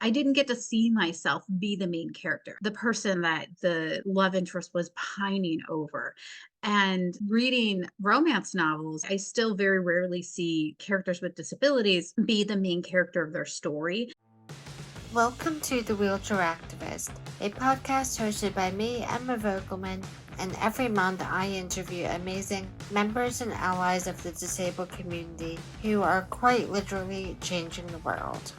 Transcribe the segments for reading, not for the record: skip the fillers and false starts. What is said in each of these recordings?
I didn't get to see myself be the main character, the person that the love interest was pining over. And reading romance novels, I still very rarely see characters with disabilities be the main character of their story. Welcome to The Wheelchair Activist, a podcast hosted by me, Emma Vogelman, and every month I interview amazing members and allies of the disabled community who are quite literally changing the world.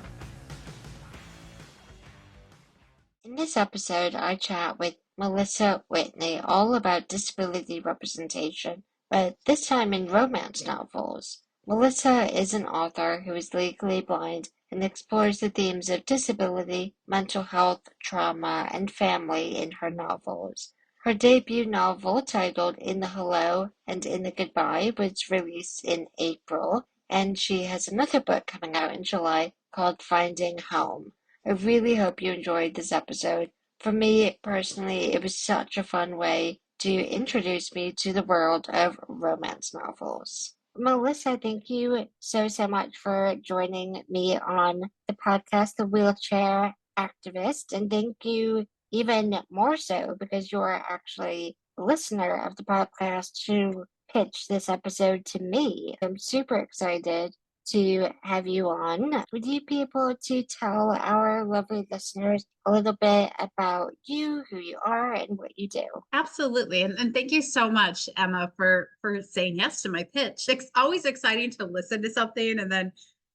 In this episode, I chat with Melissa Whitney all about disability representation, but this time in romance novels. Melissa is an author who is legally blind and explores the themes of disability, mental health, trauma, and family in her novels. Her debut novel, titled In the Hello and In the Goodbye, was released in April, and she has another book coming out in July called Finding Home. I really hope you enjoyed this episode. For me, personally, it was such a fun way to introduce me to the world of romance novels. Melissa, thank you so much for joining me on the podcast, The Wheelchair Activist. And thank you even more so because you're actually a listener of the podcast who pitched this episode to me. I'm super excited to have you on. Would you be able to tell our lovely listeners a little bit about you, who you are, and what you do? Absolutely. And thank you so much, Emma, for saying yes to my pitch. It's always exciting to listen to something and then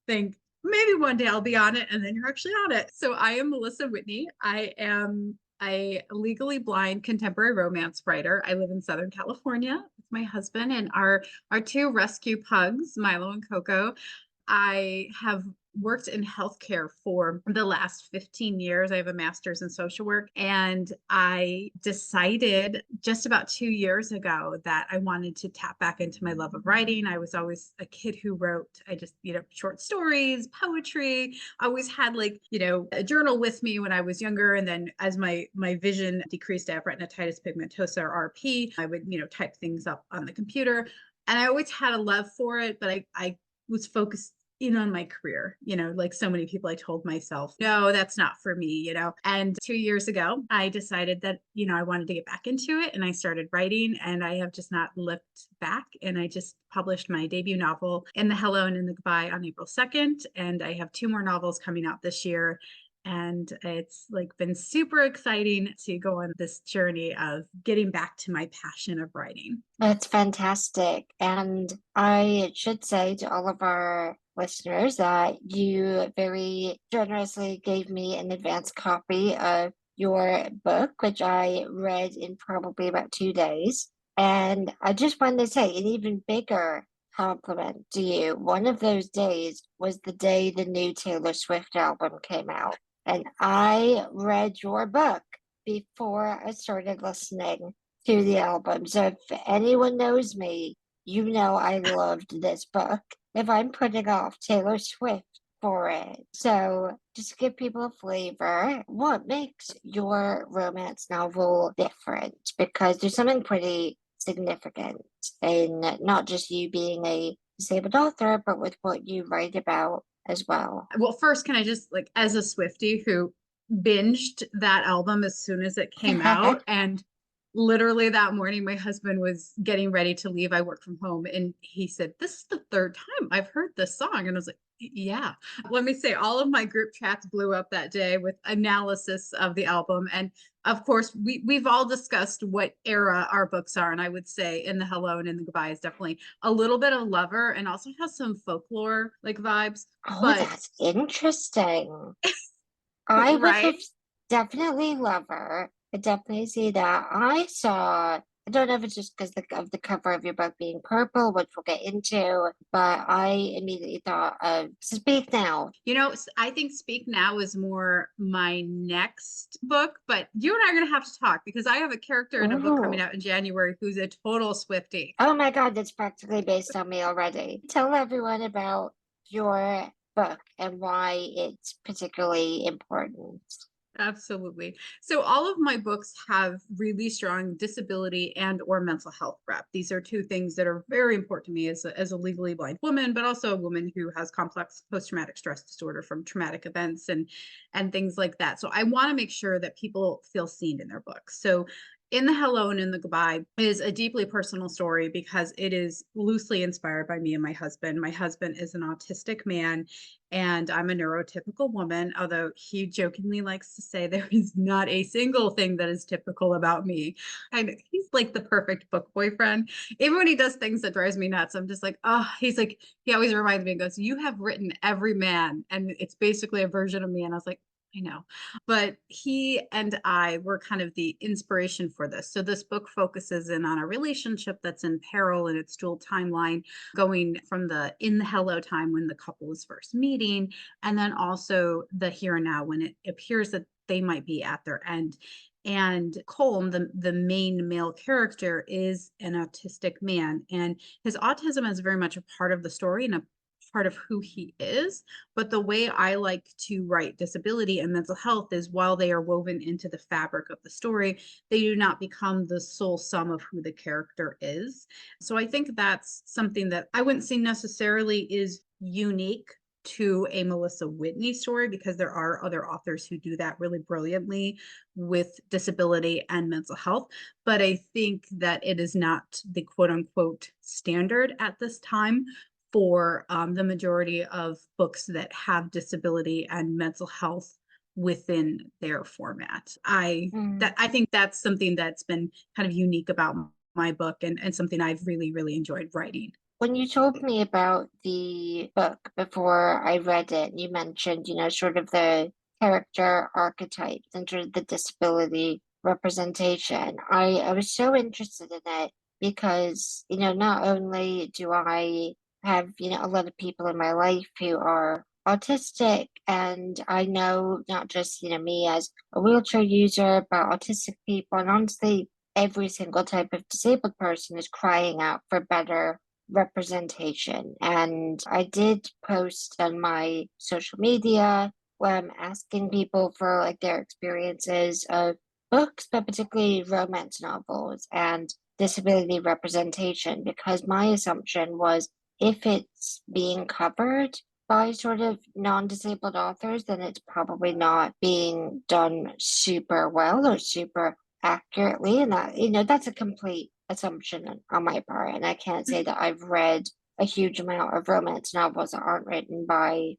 think, maybe one day I'll be on it, and then you're actually on it. So I am Melissa Whitney. I am a legally blind contemporary romance writer. I live in Southern California with my husband and our two rescue pugs, Milo and Coco. I have worked in healthcare for the last 15 years. I have a master's in social work, and I decided just about 2 years ago that I wanted to tap back into my love of writing. I was always a kid who wrote, short stories, poetry. I always had a journal with me when I was younger. And then as my vision decreased, I have retinitis pigmentosa or RP. I would, type things up on the computer. And I always had a love for it, but I was focused in on my career, like so many people. I told myself, no, that's not for me. And 2 years ago, I decided that, I wanted to get back into it, and I started writing, and I have just not looked back. And I just published my debut novel, In the Hello and In the Goodbye, on April 2nd. And I have two more novels coming out this year. And it's been super exciting to go on this journey of getting back to my passion of writing. That's fantastic. And I should say to all of our listeners that you very generously gave me an advance copy of your book, which I read in probably about 2 days. And I just wanted to say an even bigger compliment to you. One of those days was the day the new Taylor Swift album came out. And I read your book before I started listening to the album. So if anyone knows me, you know I loved this book. If I'm putting off Taylor Swift for it. So just to give people a flavor, what makes your romance novel different? Because there's something pretty significant in not just you being a disabled author, but with what you write about as well. Well, first, can I just, as a Swiftie who binged that album as soon as it came out, and literally that morning my husband was getting ready to leave. I work from home, and he said, "This is the third time I've heard this song." And I was like, yeah. Let me say, all of my group chats blew up that day with analysis of the album. And of course, we've all discussed what era our books are. And I would say In the Hello and In the Goodbye is definitely a little bit of Lover, and also has some folklore vibes. Oh, But that's interesting. I would right. have definitely Lover. I definitely see that. I don't know if it's just because of the cover of your book being purple, which we'll get into, but I immediately thought of Speak Now. I think Speak Now is more my next book, but you and I are going to have to talk, because I have a character in a book coming Ooh. out in January who's a total Swiftie. Oh my God, that's practically based on me already. Tell everyone about your book and why it's particularly important. Absolutely. So all of my books have really strong disability and or mental health rep. These are two things that are very important to me as a legally blind woman, but also a woman who has complex post-traumatic stress disorder from traumatic events and things like that. So I want to make sure that people feel seen in their books. So in the Hello and in the Goodbye is a deeply personal story because it is loosely inspired by me and my husband. My husband is an autistic man and I'm a neurotypical woman, although he jokingly likes to say there is not a single thing that is typical about me. And he's like the perfect book boyfriend. Even when he does things that drives me nuts, I'm just like, oh, he's like, he always reminds me and goes, you have written every man. And it's basically a version of me. And I was like, I know. But he and I were kind of the inspiration for this. So this book focuses in on a relationship that's in peril in its dual timeline, going from the in the hello time when the couple is first meeting, and then also the here and now when it appears that they might be at their end. And Colm, the main male character, is an autistic man, and his autism is very much a part of the story and a part of who he is. But the way I like to write disability and mental health is while they are woven into the fabric of the story, they do not become the sole sum of who the character is. So I think that's something that I wouldn't say necessarily is unique to a Melissa Whitney story because there are other authors who do that really brilliantly with disability and mental health. But I think that it is not the quote unquote standard at this time for the majority of books that have disability and mental health within their format. Mm. I think that's something that's been kind of unique about my book and something I've really, really enjoyed writing. When you told me about the book before I read it, you mentioned, sort of the character archetypes and sort of the disability representation. I was so interested in it because, not only do I have, a lot of people in my life who are autistic, and I know not just, me as a wheelchair user, but autistic people, and honestly, every single type of disabled person is crying out for better representation. And I did post on my social media where I'm asking people for like their experiences of books, but particularly romance novels and disability representation, because my assumption was if it's being covered by sort of non-disabled authors, then it's probably not being done super well or super accurately. And that, that's a complete assumption on my part. And I can't say that I've read a huge amount of romance novels that aren't written by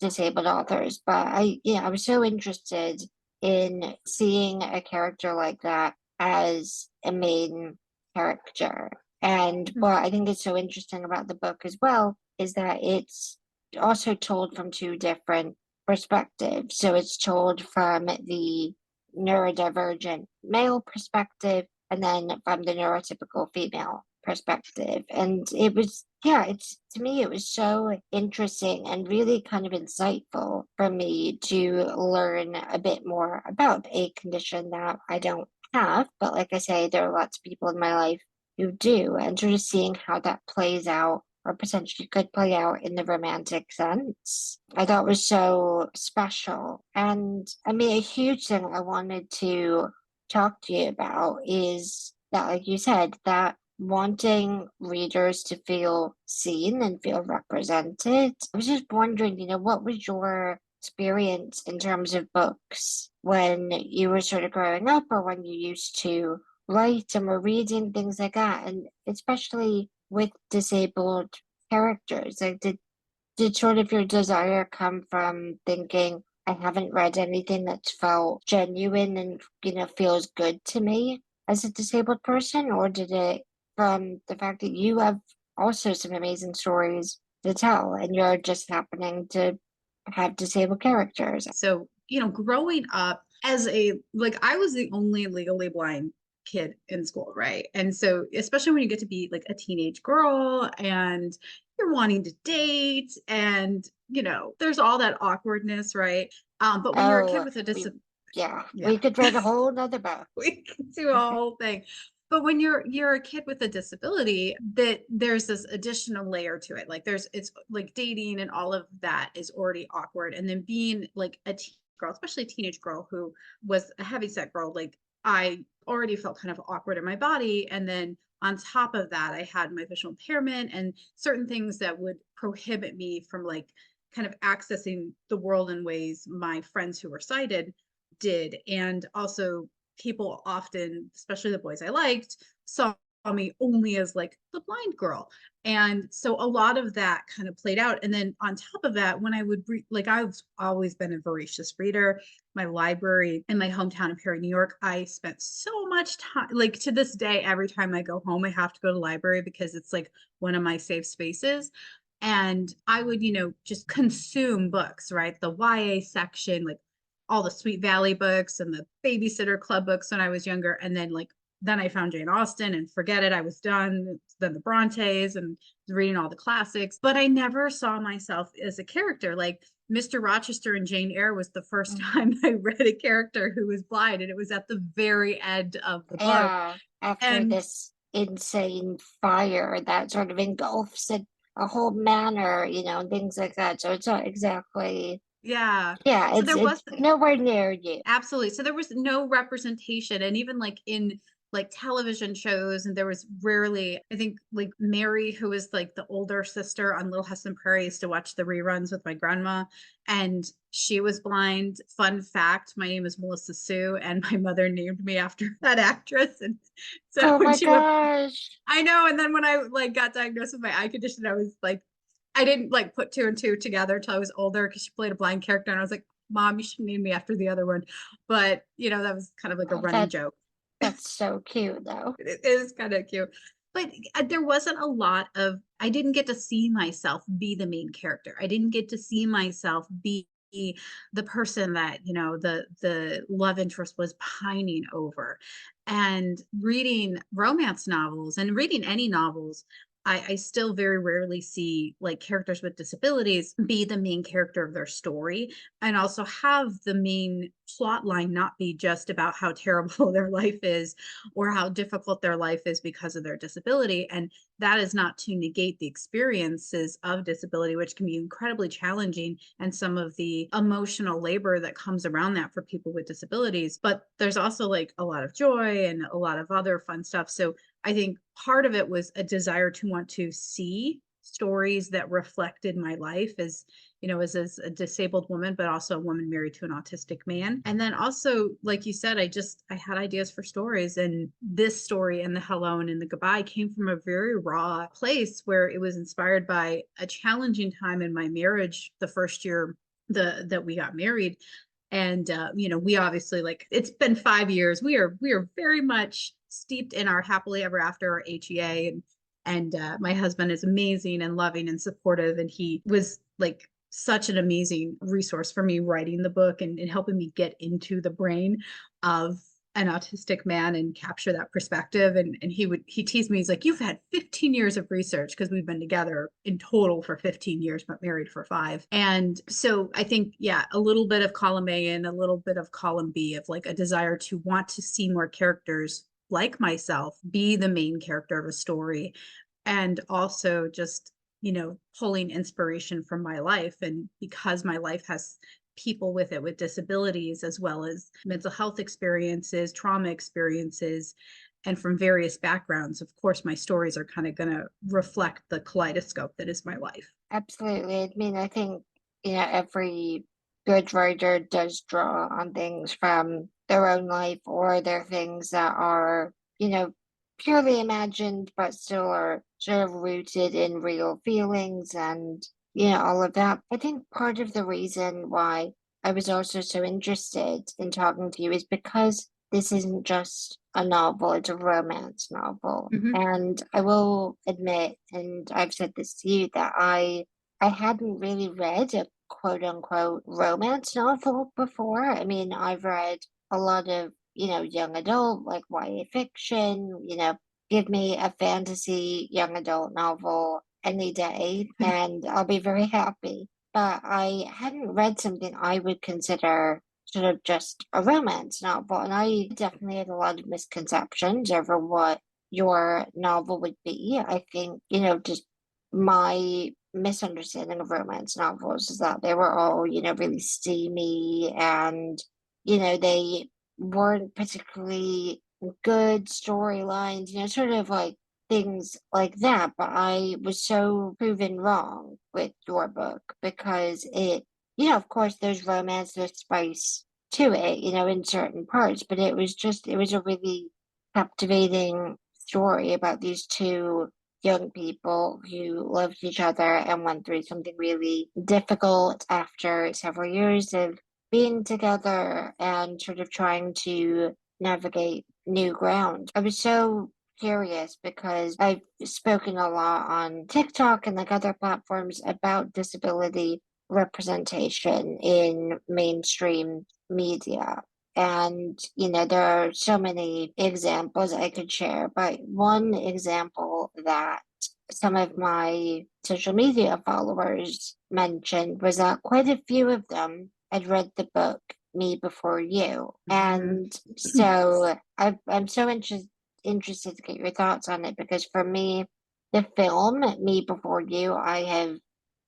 disabled authors. But I was so interested in seeing a character like that as a main character. And what I think is so interesting about the book as well is that it's also told from two different perspectives. So it's told from the neurodivergent male perspective and then from the neurotypical female perspective. And it was, yeah, it's to me, it was so interesting and really kind of insightful for me to learn a bit more about a condition that I don't have. But like I say, there are lots of people in my life who do, and sort of seeing how that plays out or potentially could play out in the romantic sense, I thought was so special. And I mean, a huge thing I wanted to talk to you about is that, like you said, that wanting readers to feel seen and feel represented. I was just wondering, what was your experience in terms of books when you were sort of growing up or when you used to write and were reading things like that? And especially with disabled characters, like did sort of your desire come from thinking, I haven't read anything that's felt genuine and, feels good to me as a disabled person? Or did it from the fact that you have also some amazing stories to tell and you're just happening to have disabled characters? So, growing up as I was the only legally blind kid in school, right? And so, especially when you get to be like a teenage girl and you're wanting to date and, there's all that awkwardness, right? But when you're a kid Oh, with a disability, yeah, yeah, we could write a whole nother book. we can do a whole thing. But when you're a kid with a disability, that there's this additional layer to it. Like it's like dating and all of that is already awkward. And then being like a girl, especially a teenage girl who was a heavyset girl, like I already felt kind of awkward in my body. And then on top of that, I had my visual impairment and certain things that would prohibit me from like kind of accessing the world in ways my friends who were sighted did. And also people often, especially the boys I liked, saw me only as like the blind girl. And so a lot of that kind of played out. And then on top of that, when I would read, like I've always been a voracious reader. My library in my hometown of Perry, New York, I spent so much time, like to this day, every time I go home, I have to go to the library because it's like one of my safe spaces. And I would, just consume books, right? The YA section, like all the Sweet Valley books and the Babysitter Club books when I was younger. And then I found Jane Austen and forget it, I was done. Then the Brontes and reading all the classics. But I never saw myself as a character. Like Mr. Rochester and Jane Eyre was the first time I read a character who was blind, and it was at the very end of the book. Yeah, after And this insane fire that sort of engulfs a whole manor, and things like that. So it's not exactly, yeah, yeah, so it's there was it's nowhere near you. absolutely. So there was no representation. And even like in like television shows, and there was rarely, I think like Mary, who was like the older sister on Little House on the Prairie, used to watch the reruns with my grandma, and she was blind. Fun fact, my name is Melissa Sue, and my mother named me after that actress. And so Oh when my she would, gosh. I know, and then when I like got diagnosed with my eye condition, I was like, I didn't like put two and two together until I was older because she played a blind character, and I was like, Mom, you should name me after the other one. But that was kind of like a Oh, running joke. that's so cute though. It is kind of cute. But there wasn't a lot of, I didn't get to see myself be the main character. I didn't get to see myself be the person that, the love interest was pining over. And reading romance novels and reading any novels, I still very rarely see like characters with disabilities be the main character of their story, and also have the main plot line not be just about how terrible their life is or how difficult their life is because of their disability. And that is not to negate the experiences of disability, which can be incredibly challenging, and some of the emotional labor that comes around that for people with disabilities. But there's also like a lot of joy and a lot of other fun stuff. So I think part of it was a desire to want to see stories that reflected my life as as a disabled woman, but also a woman married to an autistic man. And then also, like you said, I had ideas for stories, and this story and the hello and the goodbye came from a very raw place where it was inspired by a challenging time in my marriage the first year that we got married. And we obviously, like, it's been 5 years, we are very much steeped in our happily ever after, our HEA. And my husband is amazing and loving and supportive, and he was like such an amazing resource for me writing the book, and helping me get into the brain of an autistic man and capture that perspective. And he teased me, he's like, you've had 15 years of research, because we've been together in total for 15 years but married for 5. And so I think, yeah, a little bit of column A and a little bit of column B, of like a desire to want to see more characters like myself be the main character of a story, and also just pulling inspiration from my life. And because my life has people with it with disabilities, as well as mental health experiences, trauma experiences, and from various backgrounds, of course my stories are kind of going to reflect the kaleidoscope that is my life. Absolutely. I mean, I think, every good writer does draw on things from their own life, or they're things that are, purely imagined, but still are sort of rooted in real feelings and, all of that. I think part of the reason why I was also so interested in talking to you is because this isn't just a novel, it's a romance novel. Mm-hmm. And I will admit, and I've said this to you, that I hadn't really read a quote unquote romance novel before. I mean, I've read a lot of, young adult, like YA fiction, give me a fantasy young adult novel any day, and I'll be very happy. But I hadn't read something I would consider sort of just a romance novel. And I definitely had a lot of misconceptions over what your novel would be. I think, just my misunderstanding of romance novels is that they were all, really steamy and, they weren't particularly good storylines, sort of like things like that. But I was so proven wrong with your book because of course, there's romance, there's spice to it, in certain parts, but it was a really captivating story about these two young people who loved each other and went through something really difficult after several years of being together and sort of trying to navigate new ground. I was so curious because I've spoken a lot on TikTok and like other platforms about disability representation in mainstream media. And, there are so many examples I could share, but one example that some of my social media followers mentioned was that quite a few of them had read the book Me Before You. And so I'm so interested to get your thoughts on it because for me, the film Me Before You, I have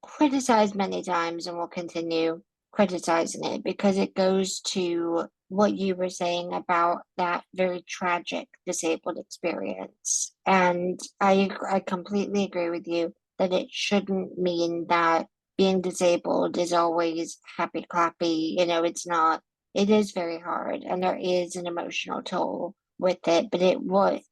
criticized many times and will continue criticizing it because it goes to what you were saying about that very tragic disabled experience. And I completely agree with you that it shouldn't mean that being disabled is always happy clappy. It's not. It is very hard and there is an emotional toll with it, but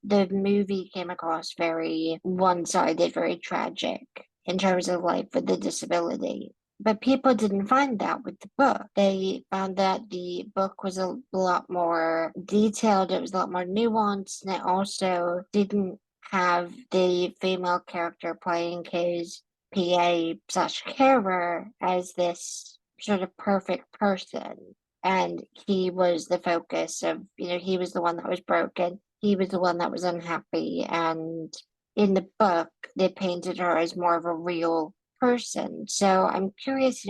the movie came across very one-sided, very tragic in terms of life with the disability. But people didn't find that with the book. They found that the book was a lot more detailed, it was a lot more nuanced, and it also didn't have the female character playing his PA slash carer as this sort of perfect person. And he was the focus of, he was the one that was broken. He was the one that was unhappy. And in the book, they painted her as more of a real person. So I'm curious,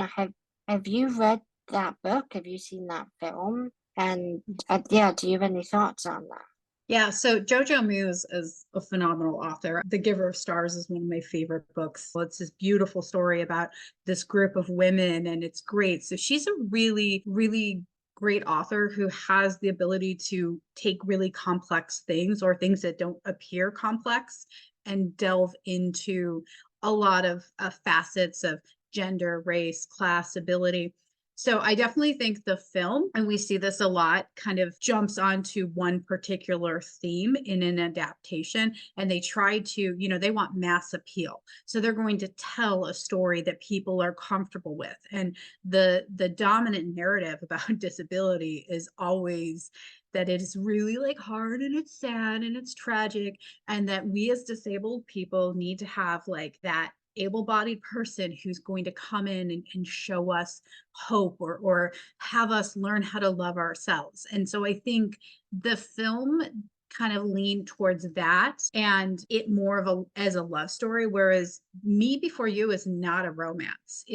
have you read that book? Have you seen that film? And yeah, do you have any thoughts on that? Yeah, so Jojo Muse is a phenomenal author. The Giver of Stars is one of my favorite books. It's this beautiful story about this group of women, and it's great. So she's a really, really great author who has the ability to take really complex things or things that don't appear complex and delve into a lot of facets of gender, race, class, ability. So I definitely think the film, and we see this a lot, kind of jumps onto one particular theme in an adaptation. And they try to, they want mass appeal. So they're going to tell a story that people are comfortable with. And the dominant narrative about disability is always that it is really like hard and it's sad and it's tragic. And that we as disabled people need to have like that able-bodied person who's going to come in and show us hope or have us learn how to love ourselves. And so I think the film kind of leaned towards that and it more of a as a love story, whereas Me Before You is not a romance.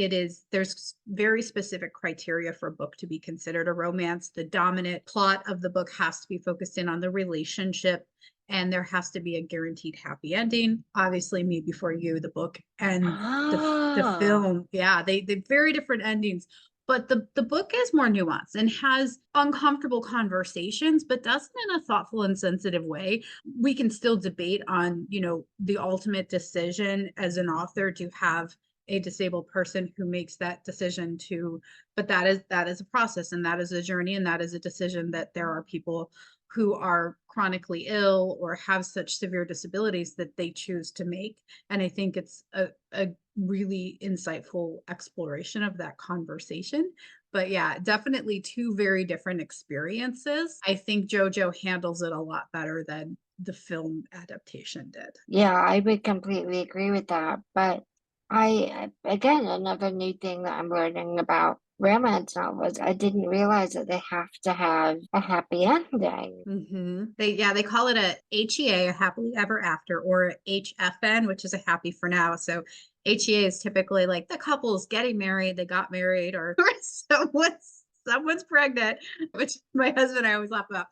There's very specific criteria for a book to be considered a romance. The dominant plot of the book has to be focused in on the relationship and there has to be a guaranteed happy ending. Obviously, Me Before You, the book, and the Ah, film, yeah, they very different endings. But the book is more nuanced and has uncomfortable conversations, but does it in a thoughtful and sensitive way. We can still debate on, the ultimate decision as an author to have a disabled person who makes that decision to, but that is a process and that is a journey and that is a decision that there are people who are chronically ill or have such severe disabilities that they choose to make. And I think it's a really insightful exploration of that conversation. But yeah, definitely two very different experiences. I think JoJo handles it a lot better than the film adaptation did. yeah, I would completely agree with that. But again, another new thing that I'm learning about romance novels, I didn't realize that they have to have a happy ending. They call it a HEA, a happily ever after, or HFN, which is a happy for now. So HEA is typically like the couple's getting married, they got married, or someone's pregnant, which my husband and I always laugh about.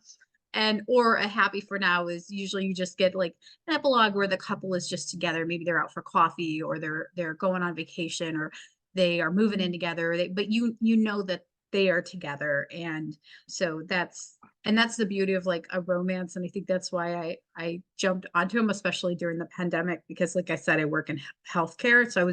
And or a happy for now is usually you just get like an epilogue where the couple is just together. Maybe they're out for coffee or they're going on vacation or they are moving in together. But you know that they are together. And so that's the beauty of like a romance. And I think that's why I jumped onto them, especially during the pandemic, because like I said, I work in healthcare. So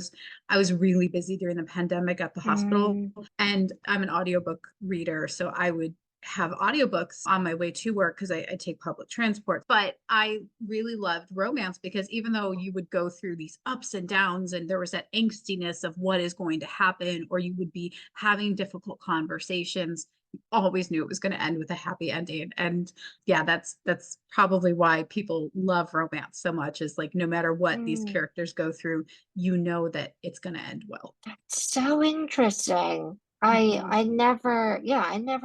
I was really busy during the pandemic at the hospital, Mm, and I'm an audiobook reader. So I would have audiobooks on my way to work because I take public transport. But I really loved romance because even though you would go through these ups and downs and there was that angstiness of what is going to happen, or you would be having difficult conversations, you always knew it was going to end with a happy ending. And yeah, that's probably why people love romance so much, is like no matter what these mm. characters go through, you know that it's going to end well. So interesting. Mhm. I never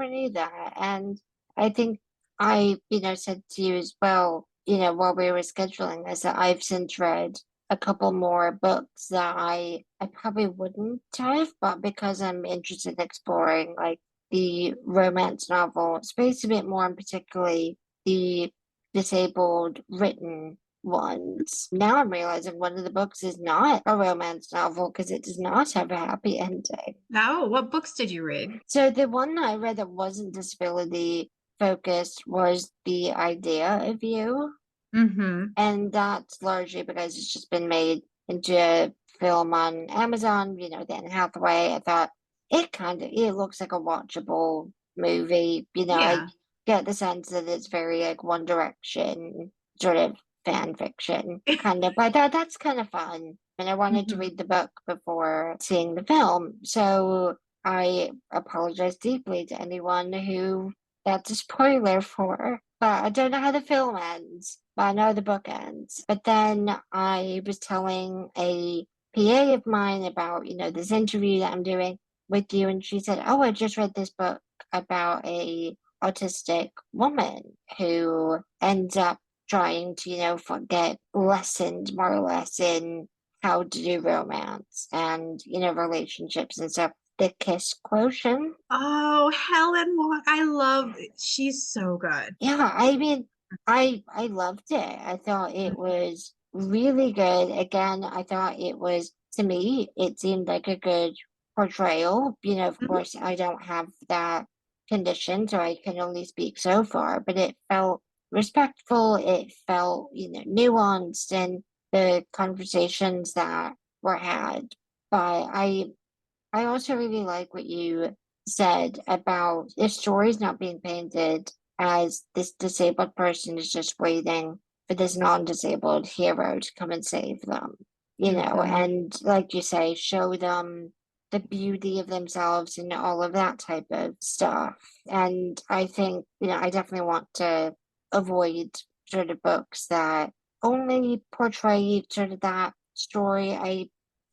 knew that. And I think said to you as well, while we were scheduling this, that I've since read a couple more books that I probably wouldn't have, but because I'm interested in exploring like the romance novel space a bit more, and particularly the disabled written ones. Now I'm realizing one of the books is not a romance novel because it does not have a happy ending. Oh, what books did you read? So the one that I read that wasn't disability focused was The Idea of You, Mm-hmm. and that's largely because it's just been made into a film on Amazon, Dan Hathaway. I thought it looks like a watchable movie. I Yeah. get the sense that it's very like One Direction sort of fan fiction kind of. But I thought that's kind of fun. And I wanted to Mhm. read the book before seeing the film. So I apologize deeply to anyone who that's a spoiler for. But I don't know how the film ends, but I know the book ends. But then I was telling a PA of mine about, this interview that I'm doing with you, and she said, "Oh, I just read this book about a autistic woman who ends up trying to, get lessons more or less in how to do romance and, relationships and stuff. The Kiss Quotient." Oh, Helen, I love, she's so good. Yeah, I mean, I loved it. I thought it was really good. Again, I thought it was to me, it seemed like a good portrayal. Of Mhm. course, I don't have that condition, so I can only speak so far, but it felt respectful. It felt, nuanced in the conversations that were had. But I also really like what you said about if stories not being painted as this disabled person is just waiting for this non-disabled hero to come and save them, Mhm. and like you say, show them the beauty of themselves and all of that type of stuff. And I think, I definitely want to avoid sort of books that only portray sort of that story.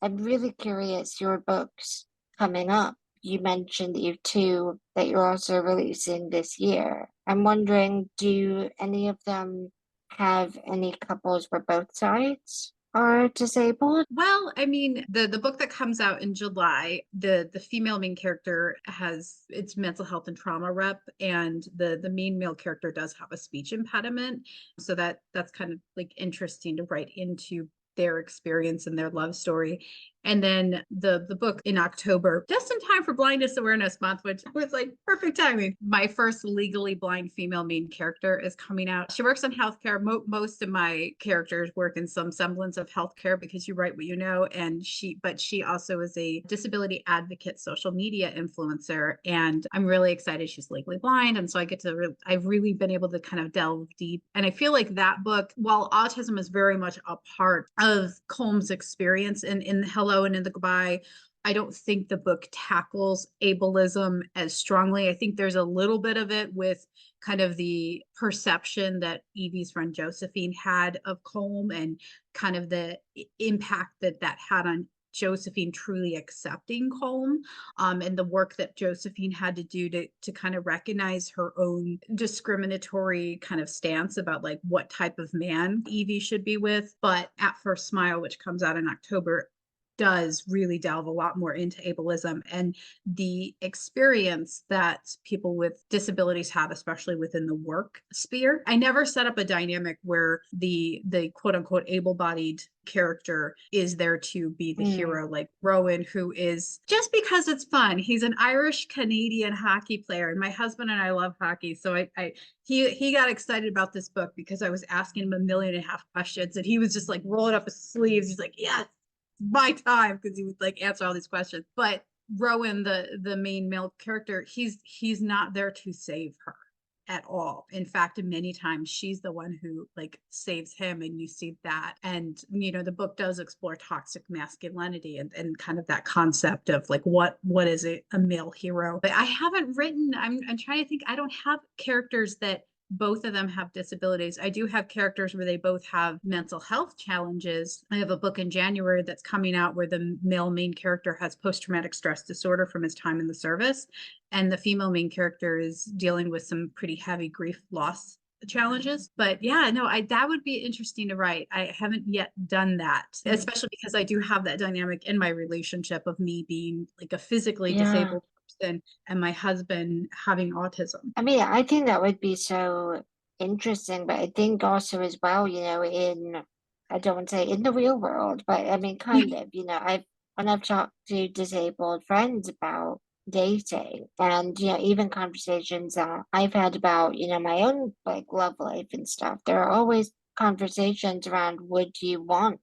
I'm really curious, your books coming up. You mentioned that you have two that you're also releasing this year. I'm wondering, do any of them have any couples where both sides are disabled? Well, I mean, the book that comes out in July, the female main character has its mental health and trauma rep, and the main male character does have a speech impediment. So that's kind of like interesting to write into their experience and their love story. And then the book in October, just in time for Blindness Awareness Month, which was like perfect timing. My first legally blind female main character is coming out. She works in healthcare. Most of my characters work in some semblance of healthcare because you write what you know. But she also is a disability advocate, social media influencer, and I'm really excited. She's legally blind, and so I get to. I've really been able to kind of delve deep, and I feel like that book, while autism is very much a part of Colm's experience in Hello and in the Goodbye, I don't think the book tackles ableism as strongly. I think there's a little bit of it with kind of the perception that Evie's friend Josephine had of Colm and kind of the impact that that had on Josephine truly accepting Colm, and the work that Josephine had to do to kind of recognize her own discriminatory kind of stance about like what type of man Evie should be with. But At First Smile, which comes out in October, does really delve a lot more into ableism and the experience that people with disabilities have, especially within the work sphere. I never set up a dynamic where the quote unquote able-bodied character is there to be the Mm. hero, like Rowan, who is just because it's fun. He's an Irish Canadian hockey player, and my husband and I love hockey, so I he got excited about this book because I was asking him 1.5 million questions, and he was just like rolling up his sleeves. He's like, yes, my time, because he would like answer all these questions. But Rowan, the main male character, he's not there to save her at all. In fact, many times she's the one who like saves him, and you see that. And the book does explore toxic masculinity and kind of that concept of like what is a male hero. But I haven't written, I'm trying to think, I don't have characters that both of them have disabilities. I do have characters where they both have mental health challenges. I have a book in January that's coming out where the male main character has post-traumatic stress disorder from his time in the service, and the female main character is dealing with some pretty heavy grief loss challenges. But yeah, no, that would be interesting to write. I haven't yet done that, especially because I do have that dynamic in my relationship of me being like a physically Yeah. disabled person and my husband having autism. I mean, I think that would be so interesting, but I think also as well, I don't want to say in the real world, but I mean, kind of, when I've talked to disabled friends about dating and, even conversations that I've had about, my own like love life and stuff, there are always conversations around would you want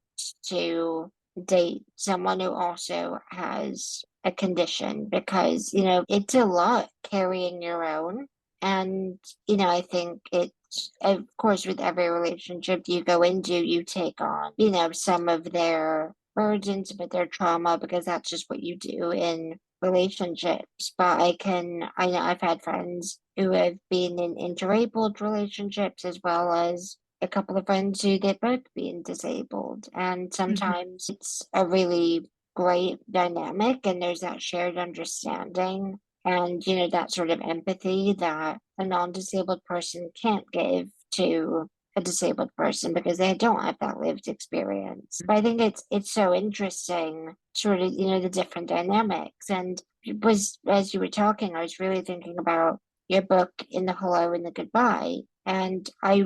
to date someone who also has a condition because, it's a lot carrying your own. And, I think it's, of course, with every relationship you go into, you take on, some of their burdens, but their trauma, because that's just what you do in relationships. But I know I've had friends who have been in interabled relationships as well as a couple of friends who they've both been disabled. And Mhm. sometimes it's a really great dynamic and there's that shared understanding and that sort of empathy that a non-disabled person can't give to a disabled person because they don't have that lived experience. But I think it's so interesting, sort of, the different dynamics. And it was as you were talking, I was really thinking about your book In the Hello and the Goodbye. And I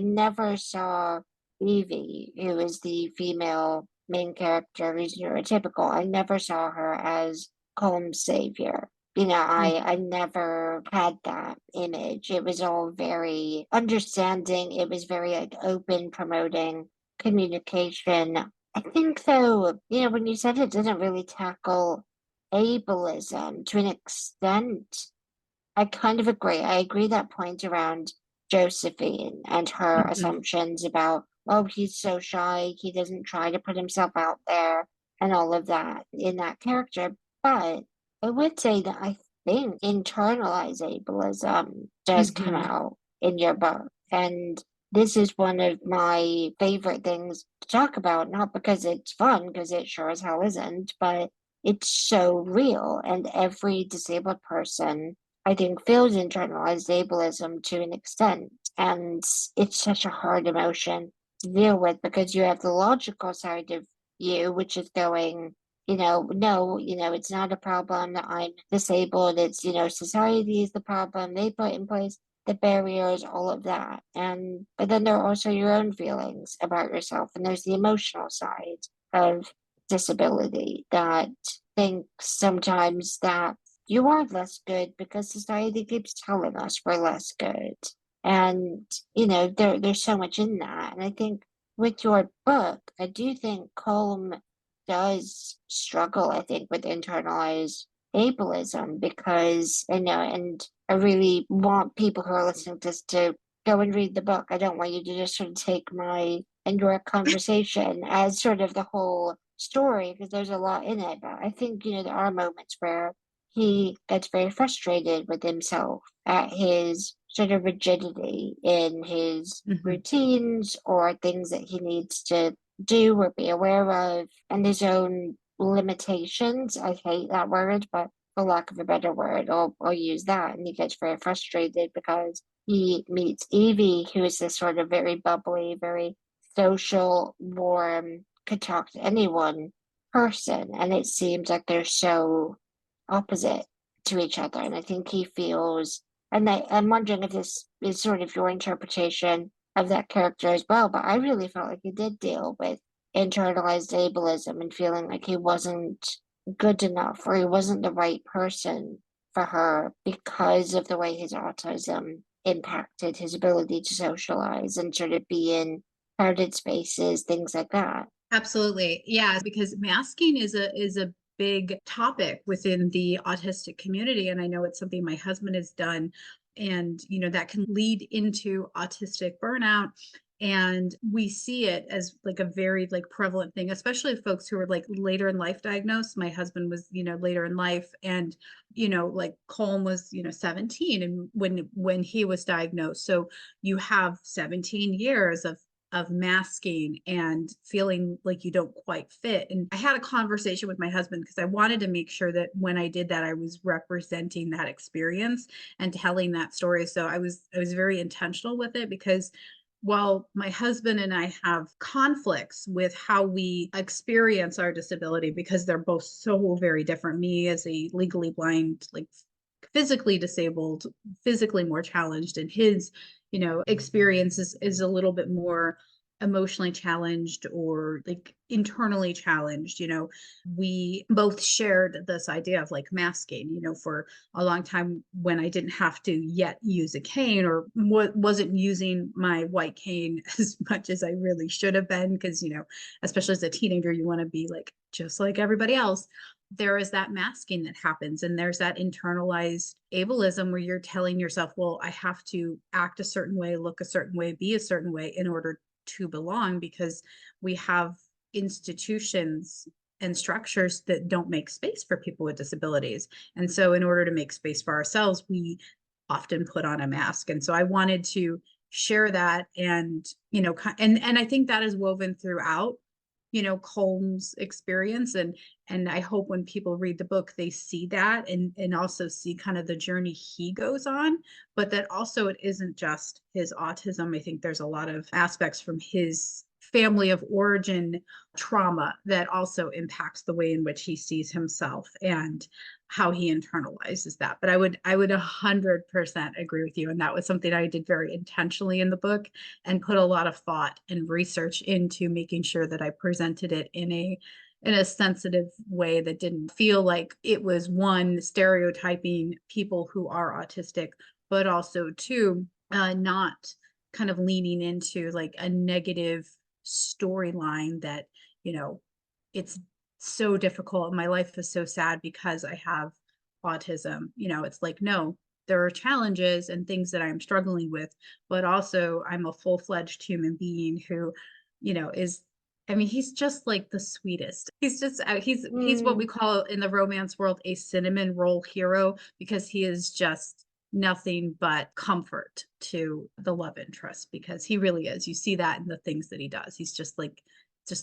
never saw Evie, who is the female main character who's neurotypical. I never saw her as Combs' savior. I never had that image. It was all very understanding. It was very like open, promoting communication. I think though, when you said it didn't really tackle ableism to an extent, I kind of agree. I agree that point around Josephine and her Mhm. assumptions about, oh, he's so shy, he doesn't try to put himself out there, and all of that in that character. But I would say that I think internalized ableism does come Mhm. out in your book. And this is one of my favorite things to talk about, not because it's fun, because it sure as hell isn't, but it's so real. And every disabled person I think feels internalized ableism to an extent. And it's such a hard emotion to deal with because you have the logical side of you, which is going, no, it's not a problem that I'm disabled. It's, society is the problem. They put in place the barriers, all of that. But then there are also your own feelings about yourself. And there's the emotional side of disability that thinks sometimes that you are less good because society keeps telling us we're less good. And, there's so much in that. And I think with your book, I do think Colm does struggle, I think, with internalized ableism because and I really want people who are listening to this to go and read the book. I don't want you to just sort of take my and your conversation as sort of the whole story because there's a lot in it. But I think, there are moments where he gets very frustrated with himself at his sort of rigidity in his Mhm. routines or things that he needs to do or be aware of and his own limitations. I hate that word, but for lack of a better word, I'll use that. And he gets very frustrated because he meets Evie, who is this sort of very bubbly, very social, warm, could talk to anyone person, and it seems like they're so opposite to each other. And I think he feels, and I'm wondering if this is sort of your interpretation of that character as well, but I really felt like he did deal with internalized ableism and feeling like he wasn't good enough or he wasn't the right person for her because of the way his autism impacted his ability to socialize and sort of be in crowded spaces, things like that. Absolutely. Yeah, because masking is a big topic within the autistic community, and I know it's something my husband has done, and that can lead into autistic burnout. And we see it as like a very like prevalent thing, especially folks who are like later in life diagnosed. My husband was, later in life, and like Colm was, 17 and when he was diagnosed. So you have 17 years of masking and feeling like you don't quite fit. And I had a conversation with my husband because I wanted to make sure that when I did that, I was representing that experience and telling that story. So I was very intentional with it, because while my husband and I have conflicts with how we experience our disability, because they're both so very different. Me as a legally blind, like physically disabled, physically more challenged, and his, experience is a little bit more emotionally challenged or like internally challenged. We both shared this idea of like masking, for a long time when I didn't have to yet use a cane, or wasn't using my white cane as much as I really should have been, because especially as a teenager, you want to be like just like everybody else. There is that masking that happens, and there's that internalized ableism where you're telling yourself, well, I have to act a certain way, look a certain way, be a certain way in order to belong, because we have institutions and structures that don't make space for people with disabilities. And so in order to make space for ourselves, we often put on a mask. And so I wanted to share that, and and I think that is woven throughout Colm's experience. And I hope when people read the book, they see that, and also see kind of the journey he goes on, but that also it isn't just his autism. I think there's a lot of aspects from his family of origin trauma that also impacts the way in which he sees himself and how he internalizes that. But I would 100% agree with you. And that was something I did very intentionally in the book, and put a lot of thought and research into making sure that I presented it in a sensitive way that didn't feel like it was, one, stereotyping people who are autistic, but also two, not kind of leaning into like a negative storyline that, it's so difficult. My life is so sad because I have autism. It's like, no, there are challenges and things that I'm struggling with, but also I'm a full-fledged human being who, is, I mean, he's just like the sweetest. He's just he's what we Mm, call in the romance world a cinnamon roll hero, because he is just nothing but comfort to the love interest, because he really is. You see that in the things that he does. He's just the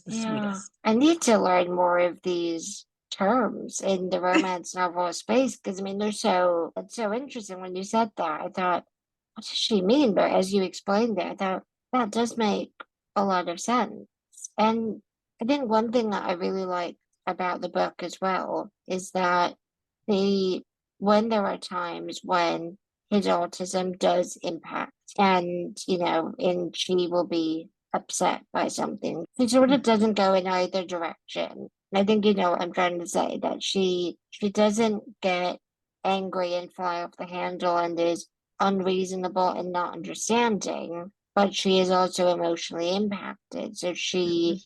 yeah, sweetest. I need to learn more of these terms in the romance novel space because I mean it's so interesting when you said that. I thought, what does she mean? But as you explained it, I thought that does make a lot of sense. And I think one thing that I really like about the book as well is that the when there are times when his autism does impact and and she will be upset by something. He sort of doesn't go in either direction. I think you know what I'm trying to say, that she doesn't get angry and fly off the handle and is unreasonable and not understanding, but she is also emotionally impacted. So Mhm.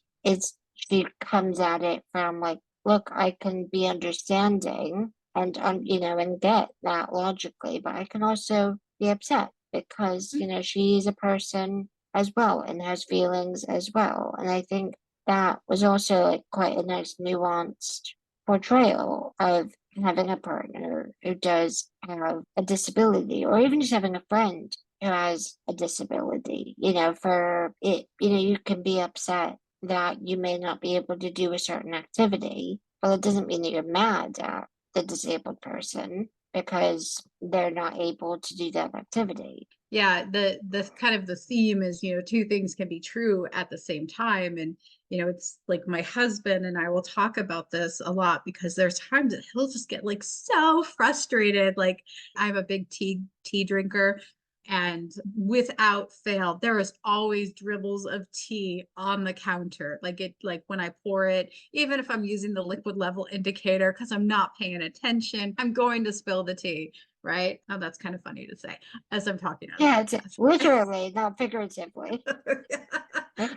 she comes at it from like, look, I can be understanding and and get that logically, but I can also be upset because she's a person as well and has feelings as well. And I think that was also like quite a nice nuanced portrayal of having a partner who does have a disability, or even just having a friend who has a disability. For it, you can be upset that you may not be able to do a certain activity, but it doesn't mean that you're mad at the disabled person because they're not able to do that activity. Yeah, the kind of the theme is, two things can be true at the same time. And, it's like my husband and I will talk about this a lot because there's times that he'll just get like so frustrated. Like I'm a big tea drinker, and without fail, there is always dribbles of tea on the counter. Like when I pour it, even if I'm using the liquid level indicator because I'm not paying attention, I'm going to spill the tea, right? Oh, that's kind of funny to say as I'm talking on a Yeah, it's podcast. literally, not figuratively.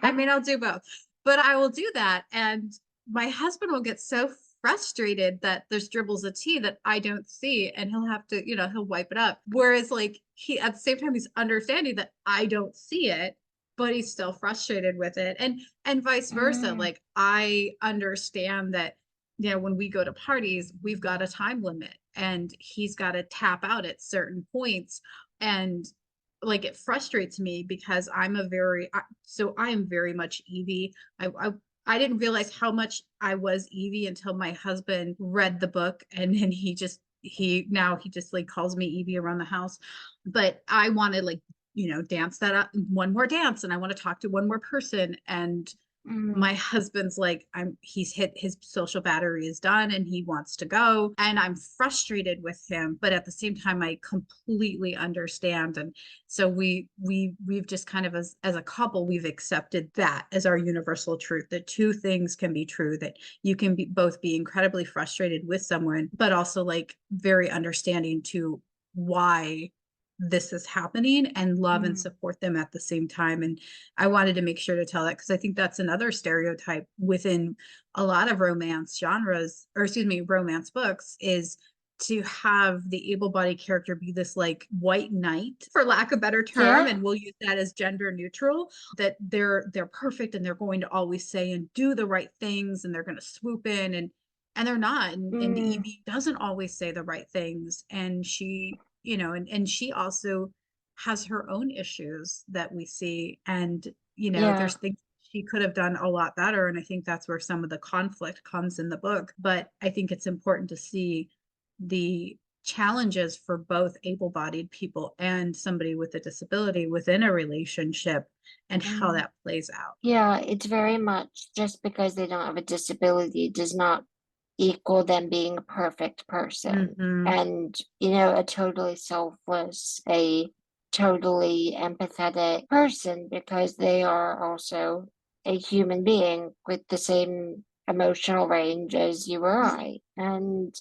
I mean, I'll do both, but I will do that. And my husband will get so frustrated that there's dribbles of tea that I don't see, and he'll have to, he'll wipe it up. Whereas, like, he at the same time, he's understanding that I don't see it, but he's still frustrated with it. And vice versa. Mm, Like, I understand that, when we go to parties, we've got a time limit and he's got to tap out at certain points. And like it frustrates me because I am very much Evie. I didn't realize how much I was Evie until my husband read the book, and then he just like calls me Evie around the house. But I want to like, dance that up one more dance, and I want to talk to one more person. And mm, my husband's like, he's hit his social battery is done and he wants to go, and I'm frustrated with him, but at the same time I completely understand. And so we've just kind of, as a couple, we've accepted that as our universal truth, that two things can be true, that you can both be incredibly frustrated with someone but also like very understanding to why this is happening, and love and mm. support them at the same time. And I wanted to make sure to tell that because I think that's another stereotype within a lot of romance genres, or excuse me, romance books, is to have the able-bodied character be this like white knight, for lack of a better term, Yeah. and we'll use that as gender neutral, that they're perfect and they're going to always say and do the right things and they're going to swoop in, and they're not. And Mm, Evie doesn't always say the right things, and she, and she also has her own issues that we see. And yeah. there's things she could have done a lot better, and I think that's where some of the conflict comes in the book. But I think it's important to see the challenges for both able-bodied people and somebody with a disability within a relationship, and how Mm. that plays out. Yeah, it's very much just because they don't have a disability does not equal them being a perfect person. Mm-hmm. And, a totally selfless, a totally empathetic person because they are also a human being with the same emotional range as you or I. And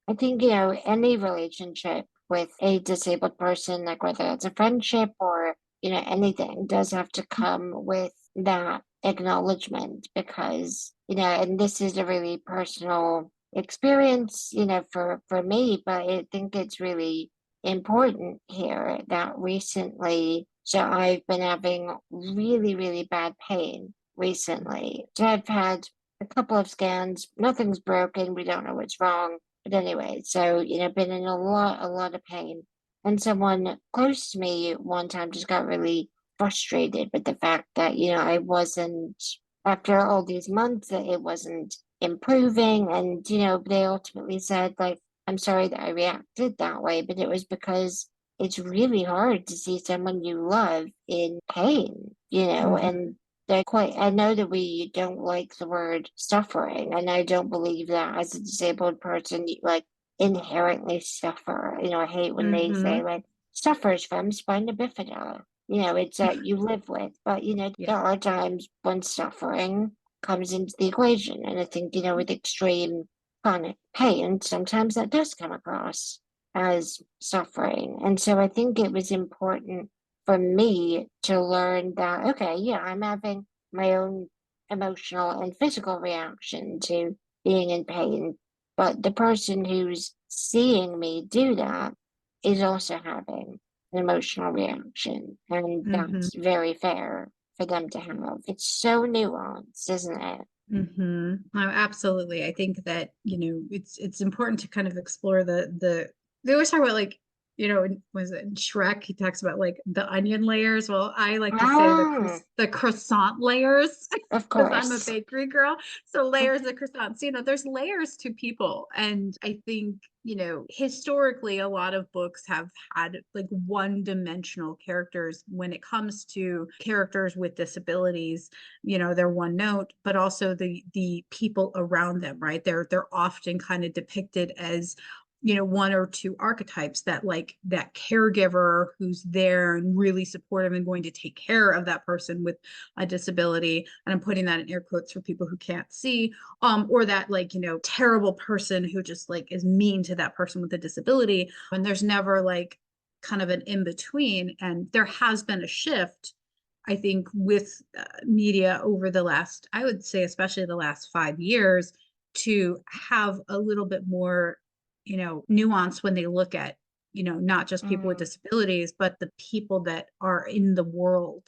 I think, any relationship with a disabled person, like whether it's a friendship or, anything, does have to come with that acknowledgement because, and this is a really personal experience, for me, but I think it's really important here that recently, so I've been having really, really bad pain recently. So I've had a couple of scans, nothing's broken, we don't know what's wrong, but anyway, so, been in a lot of pain. And someone close to me one time just got really frustrated with the fact that, I wasn't, after all these months, that it wasn't improving. And, they ultimately said, like, I'm sorry that I reacted that way, but it was because it's really hard to see someone you love in pain, Mm-hmm. and they're quite, I know that we don't like the word suffering, and I don't believe that as a disabled person, you like inherently suffer. I hate when they say Mm-hmm. like suffers from spina bifida. It's that you live with, but Yeah. there are times when suffering comes into the equation. And I think, with extreme chronic pain, sometimes that does come across as suffering. And so I think it was important for me to learn that, okay, yeah, I'm having my own emotional and physical reaction to being in pain, but the person who's seeing me do that is also having an emotional reaction, and Mm-hmm. that's very fair for them to have. It's so nuanced, isn't it? Mm-hmm. Oh, absolutely. I think that, it's important to kind of explore they always talk about like, was it in Shrek? He talks about like the onion layers. Well, I like to say Ah, the croissant layers of because I'm a course. bakery girl. So layers of croissants, there's layers to people. And I think historically, a lot of books have had like one-dimensional characters when it comes to characters with disabilities. They're one note, but also the people around them, right? They're often kind of depicted as one or two archetypes, that like that caregiver who's there and really supportive and going to take care of that person with a disability. And I'm putting that in air quotes for people who can't see. Or that like, terrible person who just like is mean to that person with a disability. And there's never like kind of an in between. And there has been a shift, I think, with media over the last, I would say, especially the last 5 years, to have a little bit more nuance when they look at not just people with Mm, disabilities, but the people that are in the world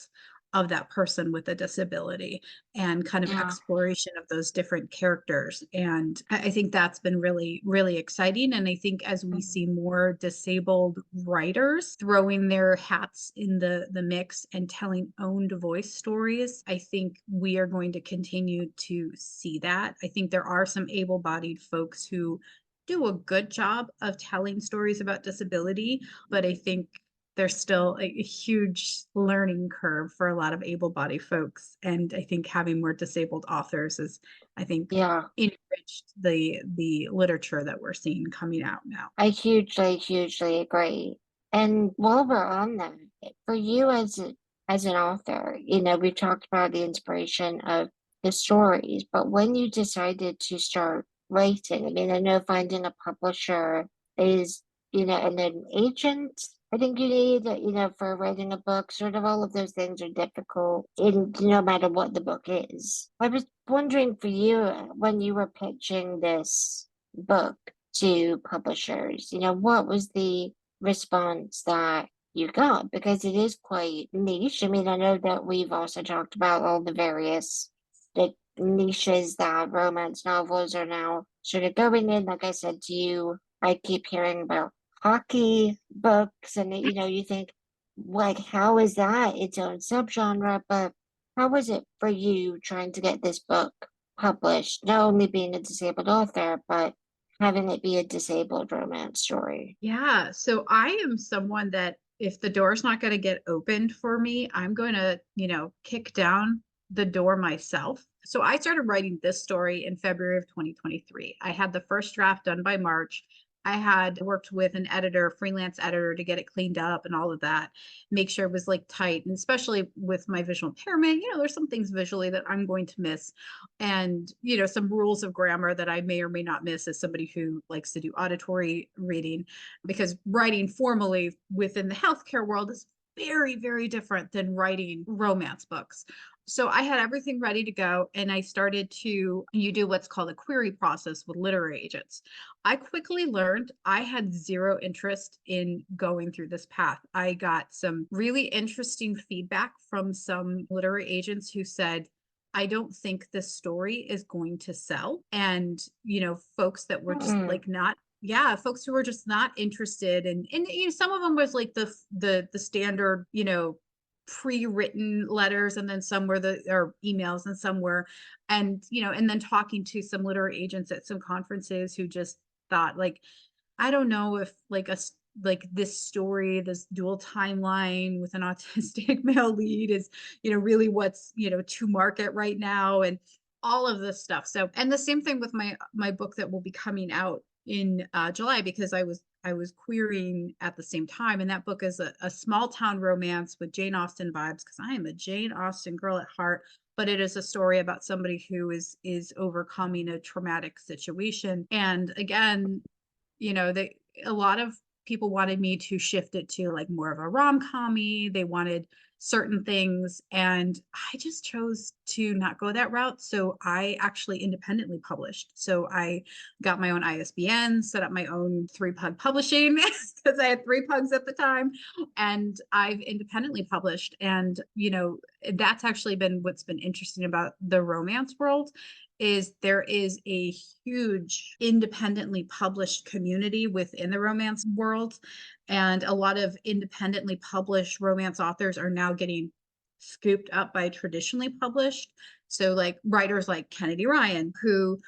of that person with a disability, and kind of yeah. exploration of those different characters. And I think that's been really, really exciting. And I think as we Mm, see more disabled writers throwing their hats in the mix and telling owned voice stories, I think we are going to continue to see that. I think there are some able-bodied folks who do a good job of telling stories about disability, but I think there's still a huge learning curve for a lot of able-bodied folks. And I think having more disabled authors is, I think, yeah. enriched the literature that we're seeing coming out now. I hugely, hugely agree. And while we're on that, for you as an author, we've talked about the inspiration of the stories, but when you decided to start writing, I mean, I know finding a publisher is, and an agent, I think you need, for writing a book, sort of all of those things are difficult in no matter what the book is. I was wondering for you, when you were pitching this book to publishers, what was the response that you got? Because it is quite niche. I mean, I know that we've also talked about all the various like niches that romance novels are now sort of going in. Like I said to you, I keep hearing about hockey books, and you think, like, how is that its own subgenre? But how was it for you trying to get this book published, not only being a disabled author, but having it be a disabled romance story? Yeah, so I am someone that if the door's not going to get opened for me, I'm going to, kick down the door myself. So I started writing this story in February of 2023. I had the first draft done by March. I had worked with an editor, freelance editor, to get it cleaned up and all of that, make sure it was like tight. And especially with my visual impairment, there's some things visually that I'm going to miss, and some rules of grammar that I may or may not miss as somebody who likes to do auditory reading, because writing formally within the healthcare world is very, very different than writing romance books. So I had everything ready to go, and I started to you do what's called a query process with literary agents. I quickly learned I had zero interest in going through this path. I got some really interesting feedback from some literary agents who said, I don't think this story is going to sell. And, folks that were just Mm, like not, yeah, folks who were just not interested. And some of them was like the standard, pre-written letters, and then some were or emails, and some were, and then talking to some literary agents at some conferences who just thought like, I don't know if like like this story, this dual timeline with an autistic male lead is, really what's, to market right now, and all of this stuff. So, and the same thing with my book that will be coming out in July, because I was querying at the same time. And that book is a small town romance with Jane Austen vibes, because I am a Jane Austen girl at heart. But it is a story about somebody who is overcoming a traumatic situation. And again, they a lot of people wanted me to shift it to like more of a rom-commy. They wanted certain things, and I just chose to not go that route. So I actually independently published. So I got my own ISBN, set up my own 3 pug publishing because I had 3 pugs at the time, and I've independently published. And that's actually been what's been interesting about the romance world, is there is a huge independently published community within the romance world. And a lot of independently published romance authors are now getting scooped up by traditionally published. So like writers like Kennedy Ryan, who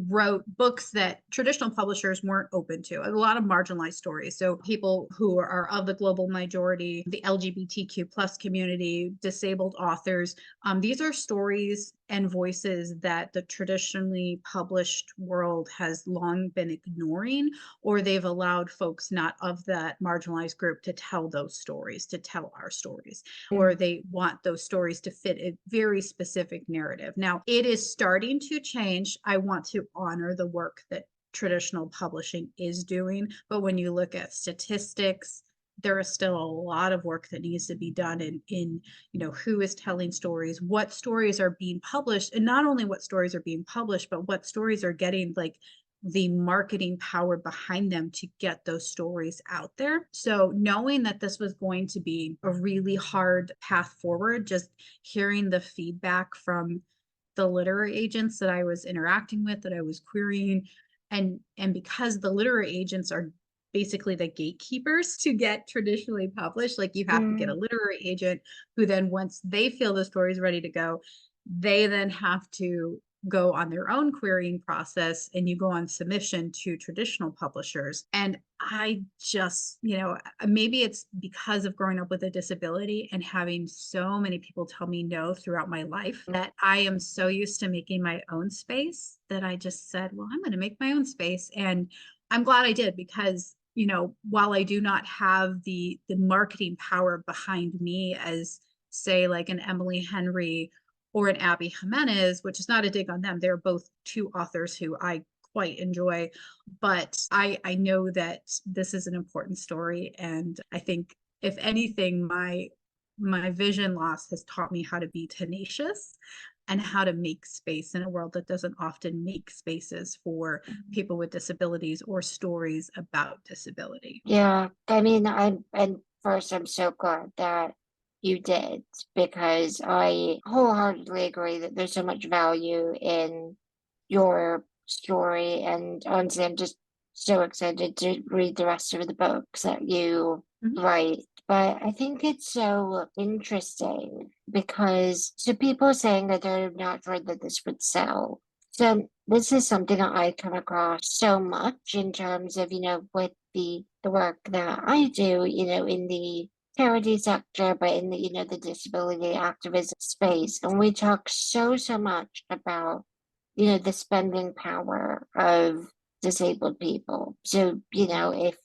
wrote books that traditional publishers weren't open to, a lot of marginalized stories. So people who are of the global majority, the LGBTQ plus community, disabled authors. These are stories and voices that the traditionally published world has long been ignoring, or they've allowed folks not of that marginalized group to tell those stories, to tell our stories, or they want those stories to fit a very specific narrative. Now, it is starting to change. I want to honor the work that traditional publishing is doing, but when you look at statistics, there is still a lot of work that needs to be done in who is telling stories, what stories are being published, and not only what stories are being published, but what stories are getting like the marketing power behind them to get those stories out there. So knowing that this was going to be a really hard path forward, just hearing the feedback from the literary agents that I was interacting with, that I was querying, and because the literary agents are basically the gatekeepers to get traditionally published, like you have to get a literary agent who then, once they feel the story is ready to go, they then have to go on their own querying process, and you go on submission to traditional publishers. And I just, maybe it's because of growing up with a disability and having so many people tell me no throughout my life, that I am so used to making my own space that I just said, well, I'm going to make my own space. And I'm glad I did, because while I do not have the marketing power behind me as, say, like an Emily Henry or an Abby Jimenez, which is not a dig on them. They're both two authors who I quite enjoy, but I know that this is an important story. And I think, if anything, my vision loss has taught me how to be tenacious and how to make space in a world that doesn't often make spaces for people with disabilities or stories about disability. Yeah, I mean, and first, I'm so glad that you did, because I wholeheartedly agree that there's so much value in your story, and honestly, I'm just so excited to read the rest of the books that you Mhm. write. But I think it's so interesting because so people saying that they're not sure that this would sell. So this is something that I come across so much in terms of, with the work that I do, in the charity sector, but in the, the disability activism space. And we talk so much about, the spending power of disabled people. So, if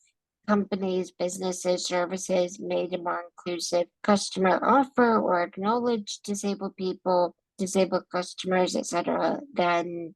companies, businesses, services made a more inclusive customer offer or acknowledge disabled people, disabled customers, etc., then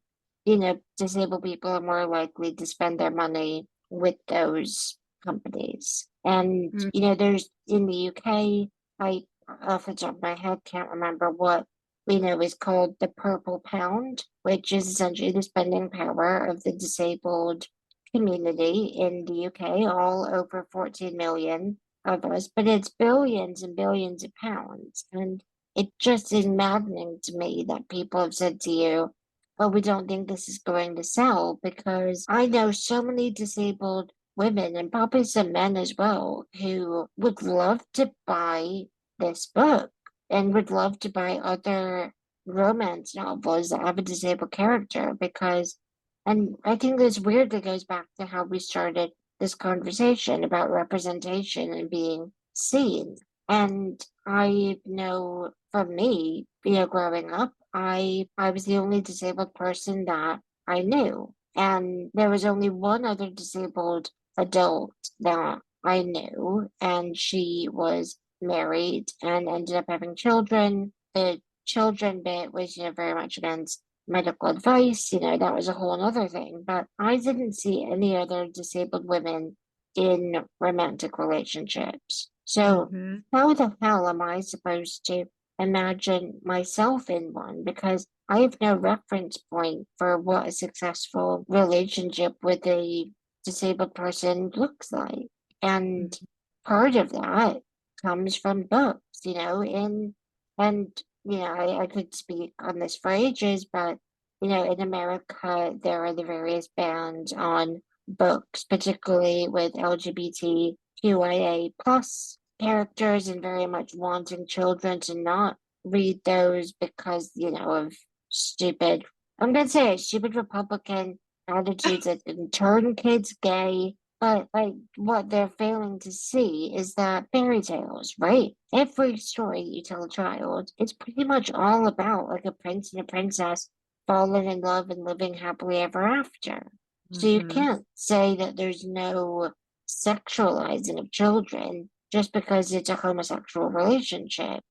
disabled people are more likely to spend their money with those companies. And Mm. there's in the UK, I off the top of my head can't remember what is called the purple pound, which is essentially the spending power of the disabled community in the UK, all over 14 million of us, but it's billions and billions of pounds. And it just is maddening to me that people have said to you, oh, we don't think this is going to sell, because I know so many disabled women and probably some men as well who would love to buy this book and would love to buy other romance novels that have a disabled character, because and I think this weirdly goes back to how we started this conversation about representation and being seen. And I know from me, growing up, I was the only disabled person that I knew. And there was only one other disabled adult that I knew, and she was married and ended up having children. The children bit was, very much against medical advice, that was a whole other thing. But I didn't see any other disabled women in romantic relationships. So Mm-hmm. how the hell am I supposed to imagine myself in one? Because I have no reference point for what a successful relationship with a disabled person looks like. And part of that comes from books, and I could speak on this for ages, but in America there are the various bans on books, particularly with LGBTQIA plus characters, and very much wanting children to not read those because, of stupid I'm gonna say stupid Republican attitudes that can turn kids gay, but like what they're failing to see is that fairy tales, right? Every story you tell a child, it's pretty much all about like a prince and a princess falling in love and living happily ever after. So you Hmm. can't say that there's no sexualizing of children just because it's a homosexual relationship.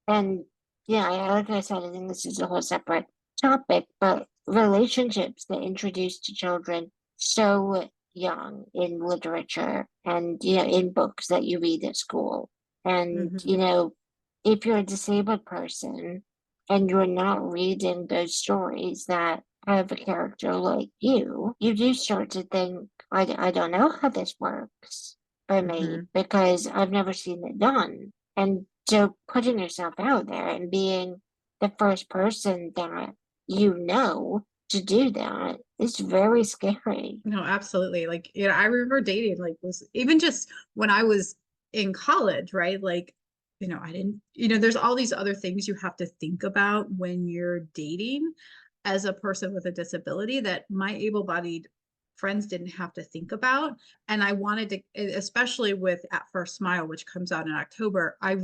And yeah, like I said, I think this is a whole separate topic, but relationships that introduced to children so young in literature and, in books that you read at school. And, Hmm. if you're a disabled person and you're not reading those stories that have a character like you do start to think, I don't know how this works for me Hmm. because I've never seen it done. And so putting yourself out there and being the first person that to do that is very scary. No, absolutely. Like, I remember dating, like, was even just when I was in college, right? Like, I didn't, there's all these other things you have to think about when you're dating as a person with a disability that my able-bodied friends didn't have to think about. And I wanted to, especially with At First Smile, which comes out in October, I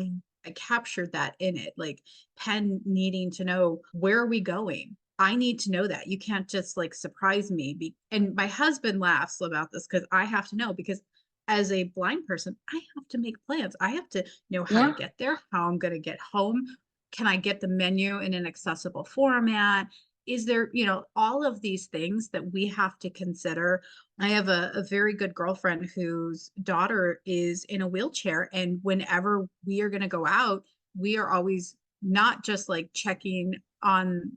captured that in it, like Penn needing to know, where are we going? I need to know that. You can't just like surprise me. And my husband laughs about this because I have to know, because as a blind person, I have to make plans. I have to know how to Yeah. get there, how I'm going to get home. Can I get the menu in an accessible format? Is there, all of these things that we have to consider. I have a very good girlfriend whose daughter is in a wheelchair. And whenever we are going to go out, we are always not just like checking on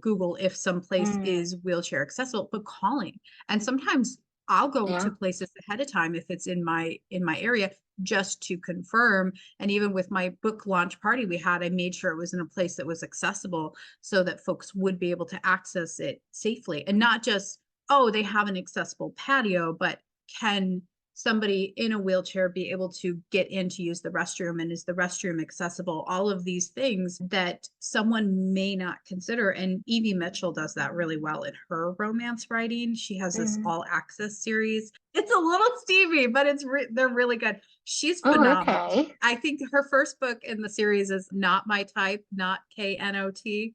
Google if some place Mm, is wheelchair accessible, but calling. And sometimes I'll go to yeah. places ahead of time if it's in my area, just to confirm. And even with my book launch party we had, I made sure it was in a place that was accessible so that folks would be able to access it safely, and not just, oh, they have an accessible patio, but can somebody in a wheelchair be able to get in to use the restroom, and is the restroom accessible? All of these things that someone may not consider. And Evie Mitchell does that really well in her romance writing. She has this Mm. all access series. It's a little steamy, but they're really good. She's Oh, phenomenal. okay. I think her first book in the series is Not My Type, not KNOT.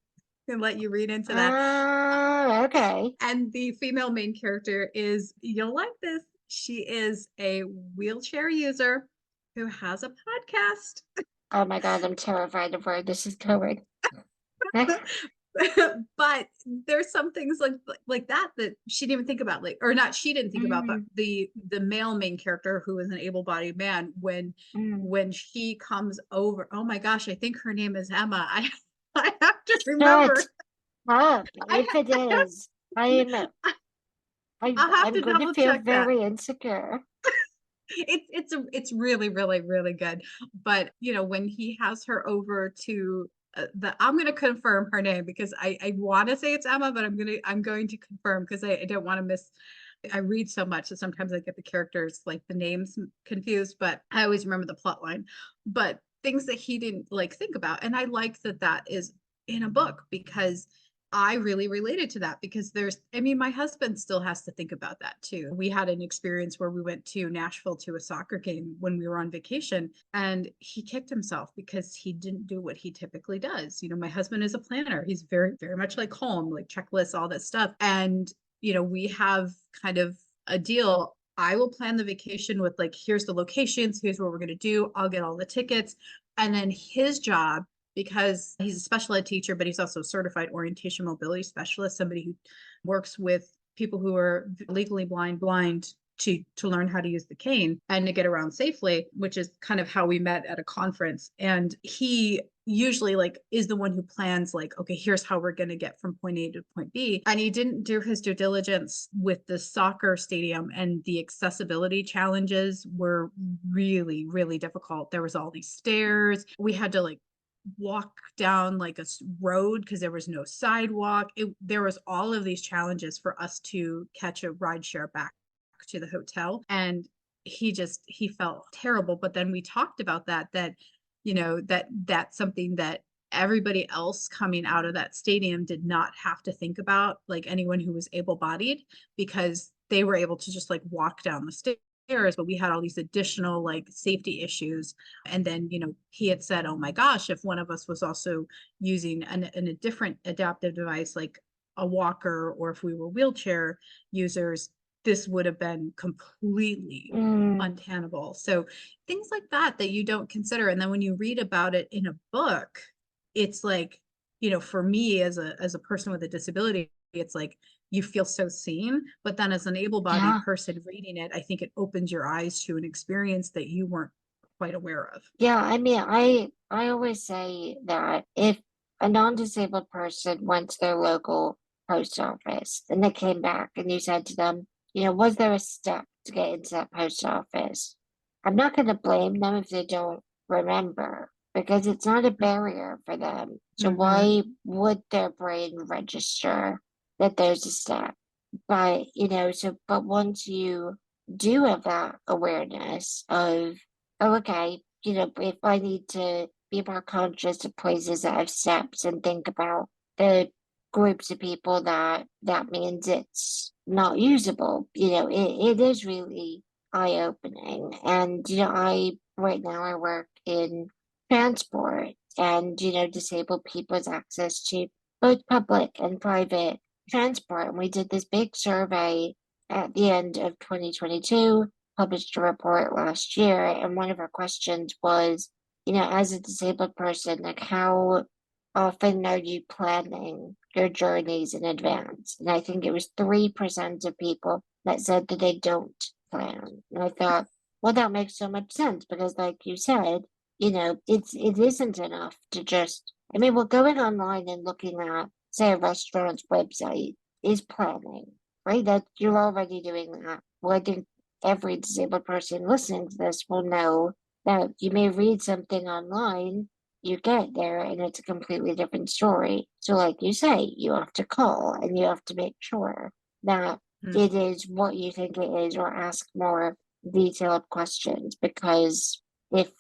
Can let you read into that. Okay. And the female main character is, you'll like this, she is a wheelchair user who has a podcast. Oh my God, I'm terrified of where this is going. But there's some things like that she didn't even think about, like, or not she didn't think about, but Mm, the male main character, who is an able-bodied man, mm. when she comes over, oh my gosh, I think her name is Emma. I have to Shut remember. up. I, If it is, I am I'll have I'm to going to double feel check that. very insecure. It's really, really, really good. But when he has her over to I'm going to confirm her name, because I want to say it's Emma, but I'm going to confirm, because I don't want to miss. I read so much that sometimes I get the characters, like the names, confused, but I always remember the plot line. But things that he didn't like think about, and I like that is in a book, because I really related to that, because my husband still has to think about that too. We had an experience where we went to Nashville to a soccer game when we were on vacation, and he kicked himself because he didn't do what he typically does. My husband is a planner. He's very, very much like home, like checklists, all that stuff. And, we have kind of a deal. I will plan the vacation with, like, here's the locations, here's what we're going to do. I'll get all the tickets. And then his job, because he's a special ed teacher, but he's also a certified orientation mobility specialist, somebody who works with people who are legally blind to learn how to use the cane and to get around safely, which is kind of how we met at a conference. And he usually, like, is the one who plans, like, okay, here's how we're going to get from point A to point B. And he didn't do his due diligence with the soccer stadium, and the accessibility challenges were really, really difficult. There was all these stairs. We had to, like, walk down like a road because there was no sidewalk. There was all of these challenges for us to catch a ride share back to the hotel. And he felt terrible. But then we talked about that that's something that everybody else coming out of that stadium did not have to think about like anyone who was able-bodied, because they were able to just like walk down the stairs, but we had all these additional like safety issues. And then, he had said, oh my gosh, if one of us was also using a different adaptive device, like a walker, or if we were wheelchair users, this would have been completely Mm, untenable. So things like that you don't consider. And then when you read about it in a book, it's like, for me as a person with a disability, it's like you feel so seen. But then as an able-bodied yeah. person reading it, I think it opens your eyes to an experience that you weren't quite aware of. Yeah, I mean, I always say that if a non-disabled person went to their local post office and they came back and you said to them, was there a step to get into that post office? I'm not going to blame them if they don't remember because it's not a barrier for them. So Mm-hmm. why would their brain register that there's a step? But, but once you do have that awareness of, oh, okay, if I need to be more conscious of places that have steps and think about the groups of people that means it's not usable, it is really eye-opening. And, right now I work in transport and, disabled people's access to both public and private transport. And we did this big survey at the end of 2022, published a report last year, and one of our questions was, as a disabled person, like how often are you planning your journeys in advance? And I think it was 3% of people that said that they don't plan. And I thought, well, that makes so much sense because, like you said, it isn't enough to just. I mean, well, going online and looking at, say, a restaurant's website is planning, right? That you're already doing that. Well, I think every disabled person listening to this will know that you may read something online, you get there, and it's a completely different story. So, like you say, you have to call and you have to make sure that it is what you think it is, or ask more detailed questions. Because if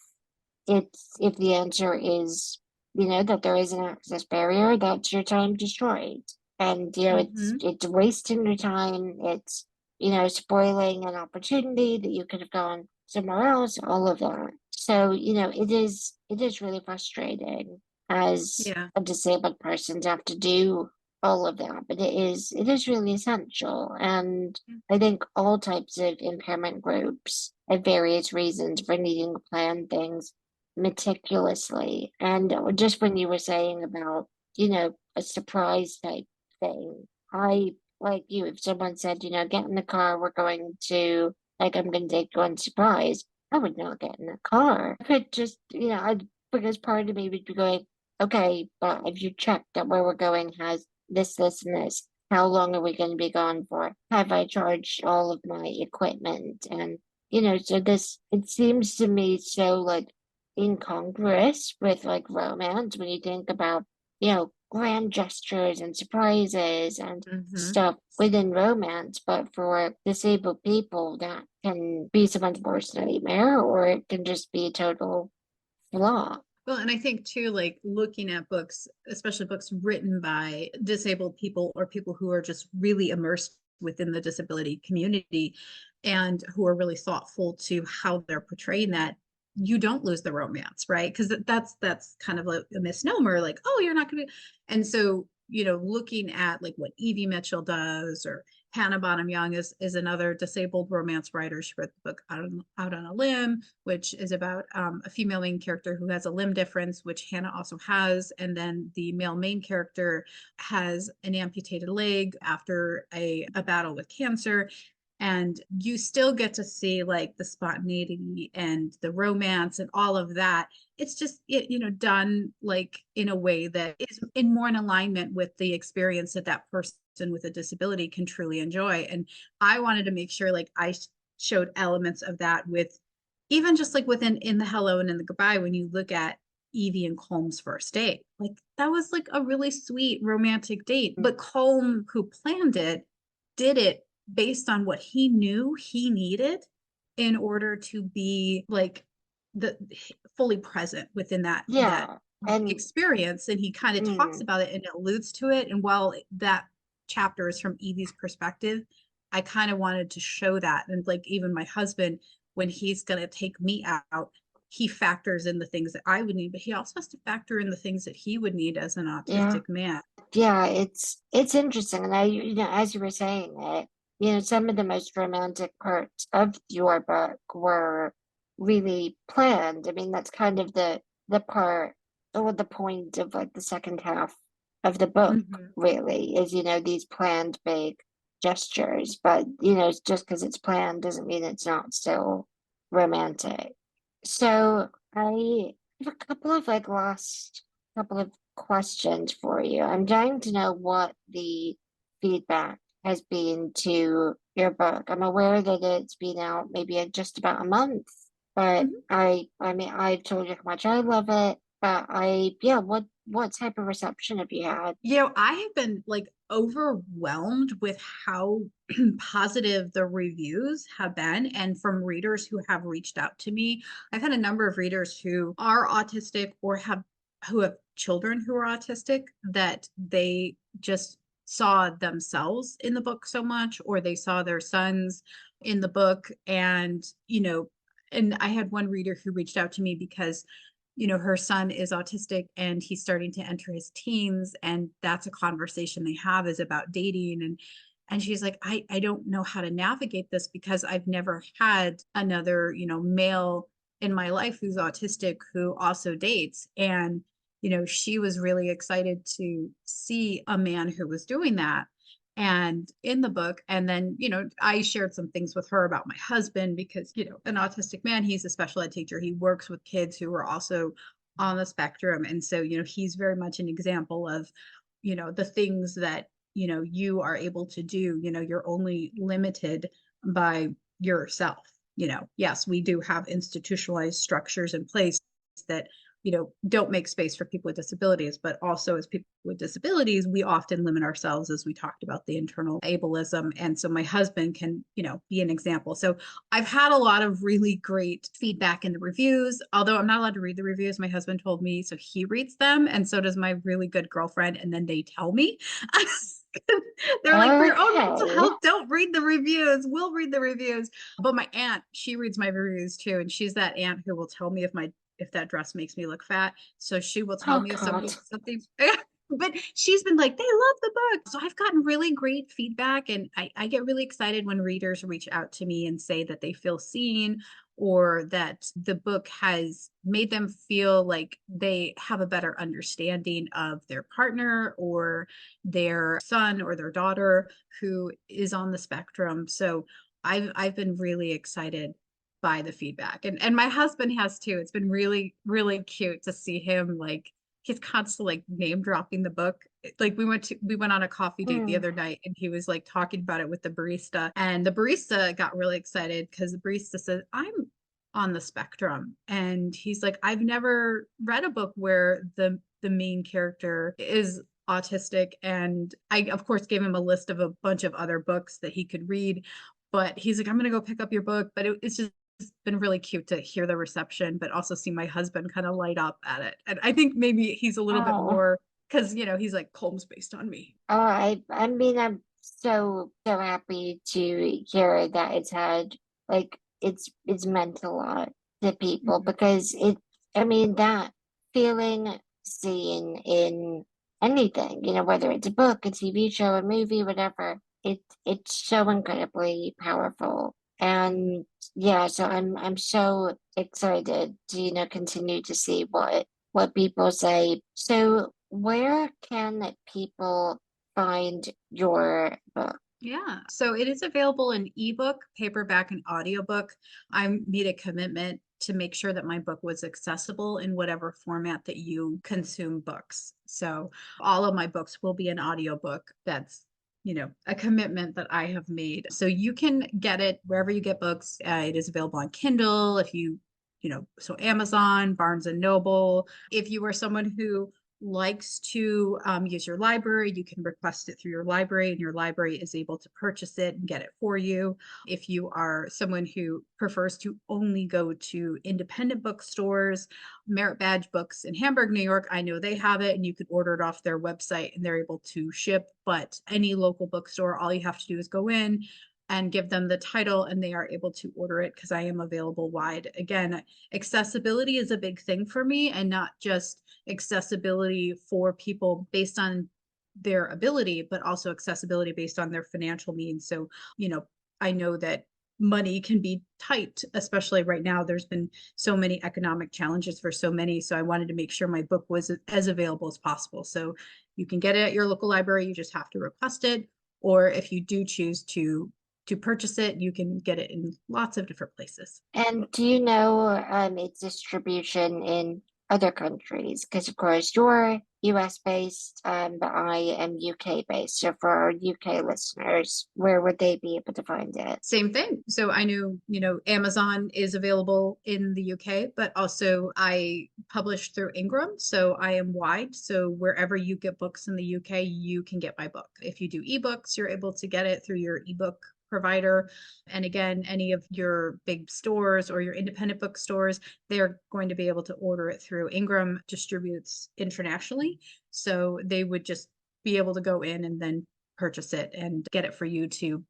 if the answer is, that there is an access barrier, that's your time destroyed. And Mm-hmm. it's wasting your time, it's spoiling an opportunity that you could have gone somewhere else, all of that. So, it is really frustrating as Yeah. a disabled person to have to do all of that, but it is really essential. And I think all types of impairment groups have various reasons for needing to plan things meticulously. And just when you were saying about, a surprise type thing, I, like you, if someone said, get in the car, we're going to, like, I'm going to take you on surprise, I would not get in the car. I could just, because part of me would be going, okay, but have you checked that where we're going has this, and this? How long are we going to be gone for? Have I charged all of my equipment? And, so it seems to me so like incongruous with like romance when you think about, grand gestures and surprises and Mm-hmm. stuff within romance, but for disabled people, that can be someone's worst nightmare, or it can just be a total flaw. Well, and I think too, like looking at books, especially books written by disabled people or people who are just really immersed within the disability community and who are really thoughtful to how they're portraying that, you don't lose the romance, right? Because that's kind of a misnomer, like, oh, you're not gonna. And so, looking at like what Evie Mitchell does, or Hannah Bonham Young is another disabled romance writer. She wrote the book Out on a Limb, which is about a female main character who has a limb difference, which Hannah also has. And then the male main character has an amputated leg after a battle with cancer. And you still get to see like the spontaneity and the romance and all of that. It's just done like in a way that is in more in alignment with the experience that that person with a disability can truly enjoy. And I wanted to make sure like I showed elements of that with even just like within in the hello and in the goodbye, when you look at Evie and Colm's first date, like that was like a really sweet romantic date. But Colm, who planned it, did it based on what he knew he needed in order to be like the fully present within that Yeah, And experience, and he kind of talks mm, about it and alludes to it. And while that chapter is from Evie's perspective, I kind of wanted to show that. And like even my husband, when he's going to take me out, he factors in the things that I would need, but he also has to factor in the things that he would need as an yeah, autistic man. yeah, it's interesting. And as you were saying it, some of the most romantic parts of your book were really planned. I mean, that's kind of the part or the point of like the second half of the book, Mhm. really, is these planned big gestures. But just because it's planned doesn't mean it's not still romantic. So I have a couple of like last couple of questions for you. I'm dying to know what the feedback has been to your book. I'm aware that it's been out maybe in just about a month, but Mhm. I mean, I've told you how much I love it, but yeah, what type of reception have you had? I have been like overwhelmed with how positive the reviews have been, and from readers who have reached out to me. I've had a number of readers who are autistic or who have children who are autistic, that they just saw themselves in the book so much, or they saw their sons in the book. And I had one reader who reached out to me because her son is autistic and he's starting to enter his teens, and that's a conversation they have, is about dating. And she's like, I don't know how to navigate this because I've never had another, male in my life who's autistic who also dates. And she was really excited to see a man who was doing that and in the book. And then I shared some things with her about my husband because an autistic man, he's a special ed teacher, he works with kids who are also on the spectrum. And so he's very much an example of the things that you are able to do. You're only limited by yourself. Yes, we do have institutionalized structures in place that don't make space for people with disabilities, but also as people with disabilities, we often limit ourselves, as we talked about the internal ableism. And so my husband can be an example. So I've had a lot of really great feedback in the reviews, although I'm not allowed to read the reviews. My husband told me, so he reads them, and so does my really good girlfriend, and then they tell me. They're like, for your own mental Okay. health, don't read the reviews, we'll read the reviews. But my aunt, she reads my reviews too, and she's that aunt who will tell me if that dress makes me look fat. So she will tell Oh me if God. something but she's been like, they love the book. So I've gotten really great feedback, and I get really excited when readers reach out to me and say that they feel seen, or that the book has made them feel like they have a better understanding of their partner or their son or their daughter who is on the spectrum. So I've been really excited by the feedback. And my husband has too. It's been really, really cute to see him, like he's constantly like name dropping the book. Like we went on a coffee date the Hmm. other night, and he was like talking about it with the barista. And the barista got really excited because the barista said, I'm on the spectrum. And he's like, I've never read a book where the main character is autistic. And I of course gave him a list of a bunch of other books that he could read. But he's like, I'm gonna go pick up your book. But it's just been really cute to hear the reception, but also see my husband kind of light up at it. And I think maybe he's a little bit Oh. more because he's like Holmes based on me. Oh, I mean, I'm so happy to hear that it's had like it's meant a lot to people Mhm. because I mean that feeling seen in anything, whether it's a book, a TV show, a movie, whatever, it's so incredibly powerful. And yeah, so I'm so excited to, continue to see what people say. So where can people find your book? Yeah. So it is available in ebook, paperback, and audiobook. I made a commitment to make sure that my book was accessible in whatever format that you consume books. So all of my books will be an audiobook. That's a commitment that I have made. So you can get it wherever you get books. It is available on Kindle if so Amazon, Barnes and Noble. If you are someone who likes to use your library, you can request it through your library, and your library is able to purchase it and get it for you. If you are someone who prefers to only go to independent bookstores, Merit Badge Books in Hamburg, New York, I know they have it, and you could order it off their website and they're able to ship. But any local bookstore, all you have to do is go in and give them the title and they are able to order it, because I am available wide. Again, accessibility is a big thing for me, and not just accessibility for people based on their ability, but also accessibility based on their financial means. So, I know that money can be tight, especially right now. There's been so many economic challenges for so many. So I wanted to make sure my book was as available as possible. So you can get it at your local library. You just have to request it. Or if you do choose to purchase it, you can get it in lots of different places. And do you know its distribution in other countries? Because of course you're US based, but I am UK based. So for our UK listeners, where would they be able to find it? Same thing. So I know, Amazon is available in the UK, but also I publish through Ingram. So I am wide. So wherever you get books in the UK, you can get my book. If you do ebooks, you're able to get it through your ebook provider. And again, any of your big stores or your independent bookstores, they're going to be able to order it through Ingram distributes internationally. So they would just be able to go in and then purchase it and get it for you to,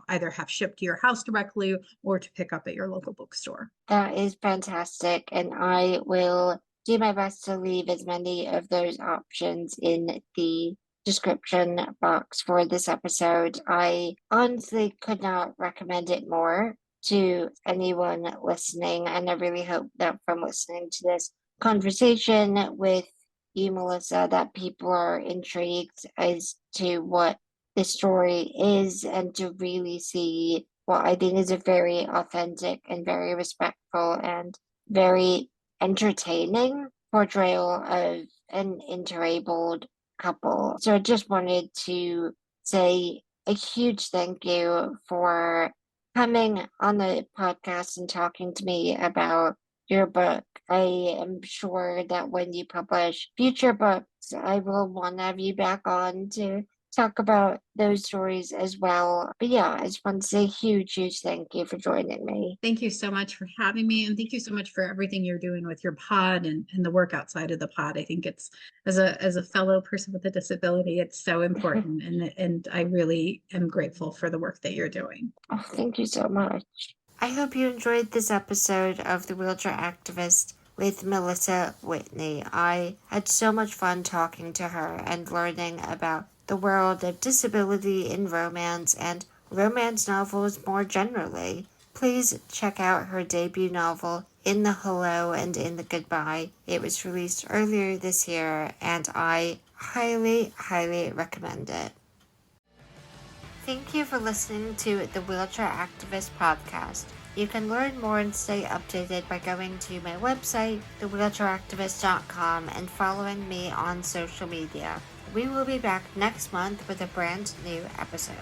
either have shipped to your house directly or to pick up at your local bookstore. That is fantastic. And I will do my best to leave as many of those options in the description box for this episode. I honestly could not recommend it more to anyone listening. And I really hope that from listening to this conversation with you, Melissa, that people are intrigued as to what this story is and to really see what I think is a very authentic and very respectful and very entertaining portrayal of an interabled couple. So I just wanted to say a huge thank you for coming on the podcast and talking to me about your book. I am sure that when you publish future books, I will want to have you back on to talk about those stories as well. But yeah, I just want to say a huge, huge thank you for joining me. Thank you so much for having me. And thank you so much for everything you're doing with your pod and the work outside of the pod. I think it's, as a fellow person with a disability, it's so important. And I really am grateful for the work that you're doing. Oh, thank you so much. I hope you enjoyed this episode of The Wheelchair Activist with Melissa Whitney. I had so much fun talking to her and learning about the world of disability in romance and romance novels more generally. Please check out her debut novel, In the Hello and in the Goodbye. It was released earlier this year, and I highly, highly recommend it. Thank you for listening to the Wheelchair Activist podcast. You can learn more and stay updated by going to my website, thewheelchairactivist.com, and following me on social media. We will be back next month with a brand new episode.